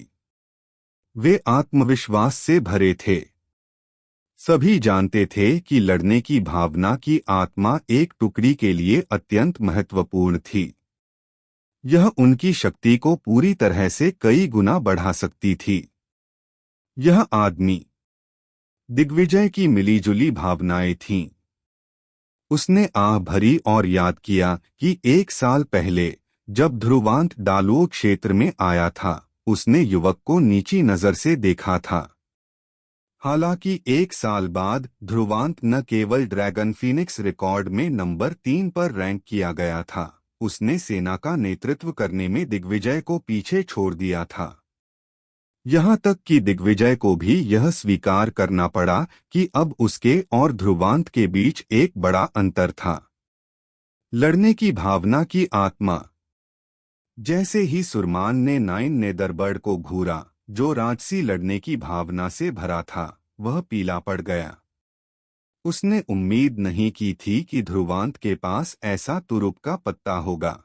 वे आत्मविश्वास से भरे थे। सभी जानते थे कि लड़ने की भावना की आत्मा एक टुकड़ी के लिए अत्यंत महत्वपूर्ण थी। यह उनकी शक्ति को पूरी तरह से कई गुना बढ़ा सकती थी। यह आदमी दिग्विजय की मिलीजुली भावनाएं थीं। उसने आह भरी और याद किया कि 1 साल पहले जब ध्रुवांत डालुओ क्षेत्र में आया था, उसने युवक को नीची नजर से देखा था। हालांकि 1 साल बाद ध्रुवांत न केवल ड्रैगन फीनिक्स रिकॉर्ड में नंबर 3 पर रैंक किया गया था, उसने सेना का नेतृत्व करने में दिग्विजय को पीछे छोड़ दिया था। यहाँ तक कि दिग्विजय को भी यह स्वीकार करना पड़ा कि अब उसके और ध्रुवांत के बीच एक बड़ा अंतर था। लड़ने की भावना की आत्मा। जैसे ही सुरमान ने नाइन नेदरबर्ड को घूरा, जो राजसी लड़ने की भावना से भरा था, वह पीला पड़ गया। उसने उम्मीद नहीं की थी कि ध्रुवांत के पास ऐसा तुरुप का पत्ता होगा।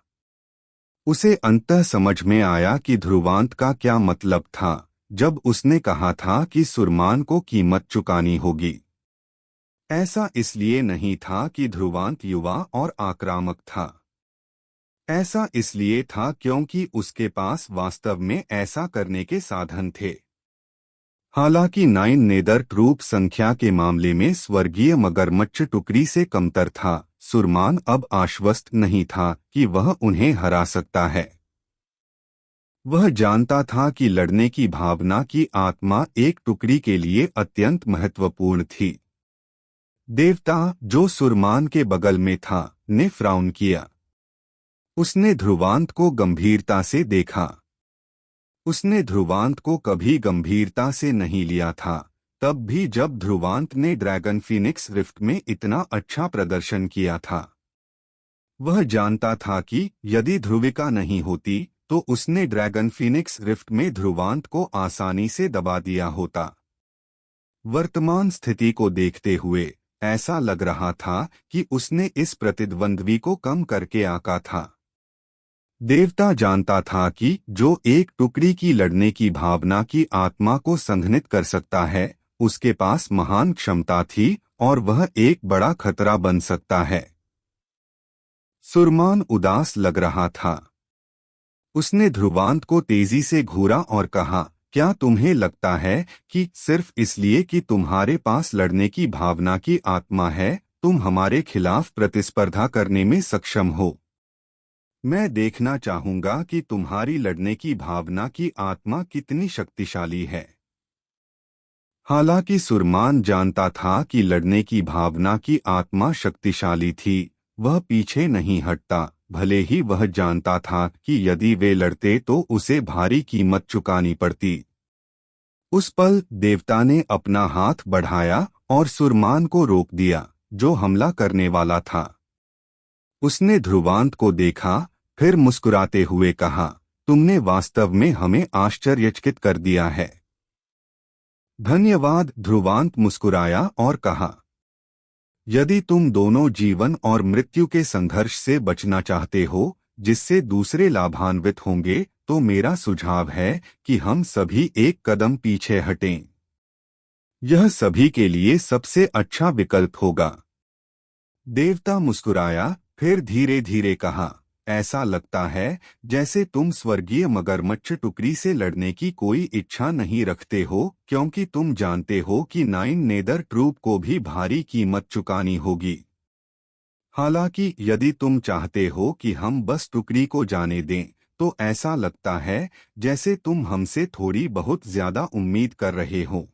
उसे अंततः समझ में आया कि ध्रुवांत का क्या मतलब था जब उसने कहा था कि सुरमान को कीमत चुकानी होगी। ऐसा इसलिए नहीं था कि ध्रुवांत युवा और आक्रामक था। ऐसा इसलिए था क्योंकि उसके पास वास्तव में ऐसा करने के साधन थे। हालांकि 9 नेदर ट्रूप संख्या के मामले में स्वर्गीय मगरमच्छ टुकड़ी से कमतर था, सुरमान अब आश्वस्त नहीं था कि वह उन्हें हरा सकता है। वह जानता था कि लड़ने की भावना की आत्मा एक टुकड़ी के लिए अत्यंत महत्वपूर्ण थी। देवता, जो सुरमान के बगल में था, ने फ्राउन किया। उसने ध्रुवांत को गंभीरता से देखा। उसने ध्रुवांत को कभी गंभीरता से नहीं लिया था, तब भी जब ध्रुवांत ने ड्रैगन फीनिक्स रिफ्ट में इतना अच्छा प्रदर्शन किया था। वह जानता था कि यदि ध्रुविका नहीं होती तो उसने ड्रैगन फीनिक्स रिफ्ट में ध्रुवांत को आसानी से दबा दिया होता। वर्तमान स्थिति को देखते हुए ऐसा लग रहा था कि उसने इस प्रतिद्वंद्वी को कम करके आंका था। देवता जानता था कि जो एक टुकड़ी की लड़ने की भावना की आत्मा को संघनित कर सकता है, उसके पास महान क्षमता थी और वह एक बड़ा खतरा बन सकता है। सुरमान उदास लग रहा था। उसने ध्रुवांत को तेजी से घूरा और कहा, क्या तुम्हें लगता है कि सिर्फ इसलिए कि तुम्हारे पास लड़ने की भावना की आत्मा है, तुम हमारे खिलाफ प्रतिस्पर्धा करने में सक्षम हो? मैं देखना चाहूंगा कि तुम्हारी लड़ने की भावना की आत्मा कितनी शक्तिशाली है। हालांकि सुरमान जानता था कि लड़ने की भावना की आत्मा शक्तिशाली थी, वह पीछे नहीं हटता, भले ही वह जानता था कि यदि वे लड़ते तो उसे भारी कीमत चुकानी पड़ती। उस पल देवता ने अपना हाथ बढ़ाया और सुरमान को रोक दिया, जो हमला करने वाला था। उसने ध्रुवांत को देखा, फिर मुस्कुराते हुए कहा, तुमने वास्तव में हमें आश्चर्यचकित कर दिया है। धन्यवाद। ध्रुवांत मुस्कुराया और कहा, यदि तुम दोनों जीवन और मृत्यु के संघर्ष से बचना चाहते हो, जिससे दूसरे लाभान्वित होंगे, तो मेरा सुझाव है कि हम सभी एक कदम पीछे हटें। यह सभी के लिए सबसे अच्छा विकल्प होगा। देवता मुस्कुराया, फिर धीरे धीरे कहा, ऐसा लगता है जैसे तुम स्वर्गीय मगरमच्छ टुकड़ी से लड़ने की कोई इच्छा नहीं रखते हो, क्योंकि तुम जानते हो कि 9 नेदर ट्रूप को भी भारी कीमत चुकानी होगी। हालांकि यदि तुम चाहते हो कि हम बस टुकड़ी को जाने दें, तो ऐसा लगता है जैसे तुम हमसे थोड़ी बहुत ज्यादा उम्मीद कर रहे हो।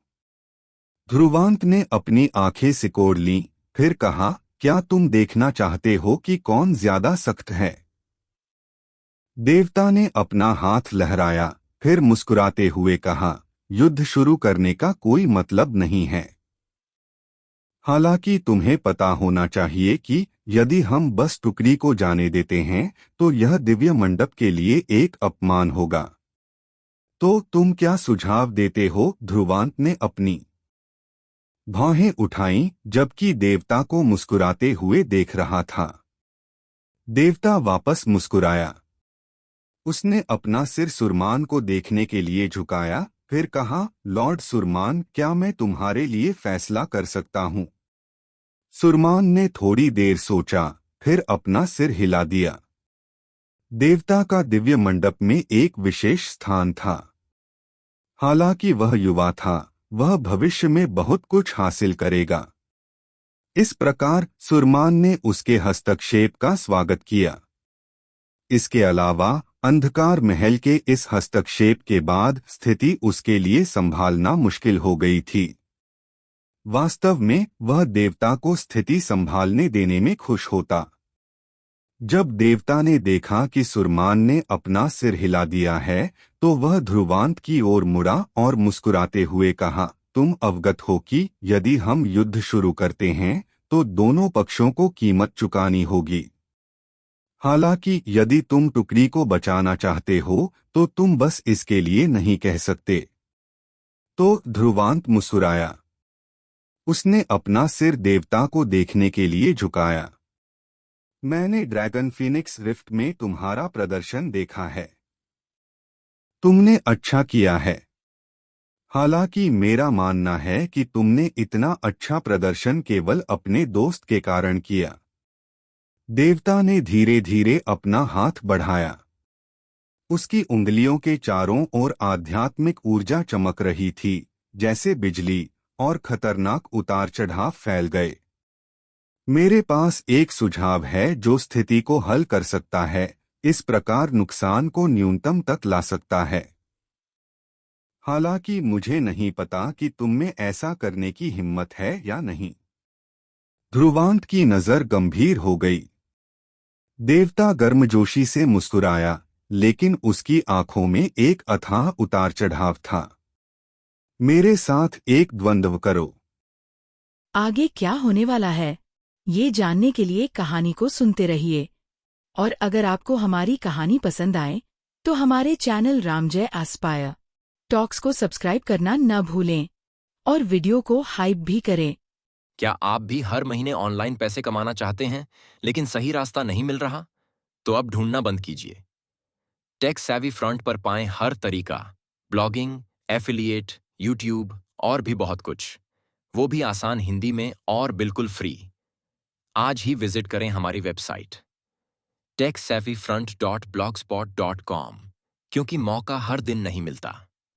ध्रुवांत ने अपनी आंखें सिकोड़ लीं, फिर कहा, क्या तुम देखना चाहते हो कि कौन ज्यादा सख्त है? देवता ने अपना हाथ लहराया, फिर मुस्कुराते हुए कहा, युद्ध शुरू करने का कोई मतलब नहीं है। हालांकि तुम्हें पता होना चाहिए कि यदि हम बस टुकड़ी को जाने देते हैं, तो यह दिव्य मंडप के लिए एक अपमान होगा। तो तुम क्या सुझाव देते हो? ध्रुवांत ने अपनी भौहें उठाईं, जबकि देवता को मुस्कुराते हुए देख रहा था। देवता वापस मुस्कुराया। उसने अपना सिर सुरमान को देखने के लिए झुकाया, फिर कहा, लॉर्ड सुरमान, क्या मैं तुम्हारे लिए फैसला कर सकता हूँ? सुरमान ने थोड़ी देर सोचा, फिर अपना सिर हिला दिया। देवता का दिव्य मंडप में एक विशेष स्थान था। हालांकि वह युवा था, वह भविष्य में बहुत कुछ हासिल करेगा। इस प्रकार सुरमान ने उसके हस्तक्षेप का स्वागत किया। इसके अलावा अंधकार महल के इस हस्तक्षेप के बाद स्थिति उसके लिए संभालना मुश्किल हो गई थी। वास्तव में वह देवता को स्थिति संभालने देने में खुश होता। जब देवता ने देखा कि सुरमान ने अपना सिर हिला दिया है, तो वह ध्रुवांत की ओर मुड़ा और मुस्कुराते हुए कहा, तुम अवगत हो कि यदि हम युद्ध शुरू करते हैं, तो दोनों पक्षों को कीमत चुकानी होगी। हालांकि यदि तुम टुकड़ी को बचाना चाहते हो, तो तुम बस इसके लिए नहीं कह सकते। तो ध्रुवांत मुस्कुराया। उसने अपना सिर देवता को देखने के लिए झुकाया। मैंने ड्रैगन फीनिक्स रिफ्ट में तुम्हारा प्रदर्शन देखा है। तुमने अच्छा किया है। हालांकि मेरा मानना है कि तुमने इतना अच्छा प्रदर्शन केवल अपने दोस्त के कारण किया। देवता ने धीरे धीरे अपना हाथ बढ़ाया। उसकी उंगलियों के चारों ओर आध्यात्मिक ऊर्जा चमक रही थी, जैसे बिजली और खतरनाक उतार चढ़ाव फैल गए। मेरे पास एक सुझाव है जो स्थिति को हल कर सकता है, इस प्रकार नुकसान को न्यूनतम तक ला सकता है। हालांकि मुझे नहीं पता कि तुम में ऐसा करने की हिम्मत है या नहीं। ध्रुवांत की नजर गंभीर हो गई। देवता गर्मजोशी से मुस्कुराया, लेकिन उसकी आंखों में एक अथाह उतार चढ़ाव था। मेरे साथ एक द्वंद्व करो। आगे क्या होने वाला है, ये जानने के लिए कहानी को सुनते रहिए। और अगर आपको हमारी कहानी पसंद आए तो हमारे चैनल रामजय एस्पायर टॉक्स को सब्सक्राइब करना न भूलें और वीडियो को हाइप भी करें। क्या आप भी हर महीने ऑनलाइन पैसे कमाना चाहते हैं लेकिन सही रास्ता नहीं मिल रहा? तो अब ढूंढना बंद कीजिए। टेक सेवी फ्रंट पर पाएं हर तरीका, ब्लॉगिंग, एफिलिएट, यूट्यूब और भी बहुत कुछ, वो भी आसान हिंदी में और बिल्कुल फ्री। आज ही विजिट करें हमारी वेबसाइट techsavvyfront.blogspot.com, क्योंकि मौका हर दिन नहीं मिलता।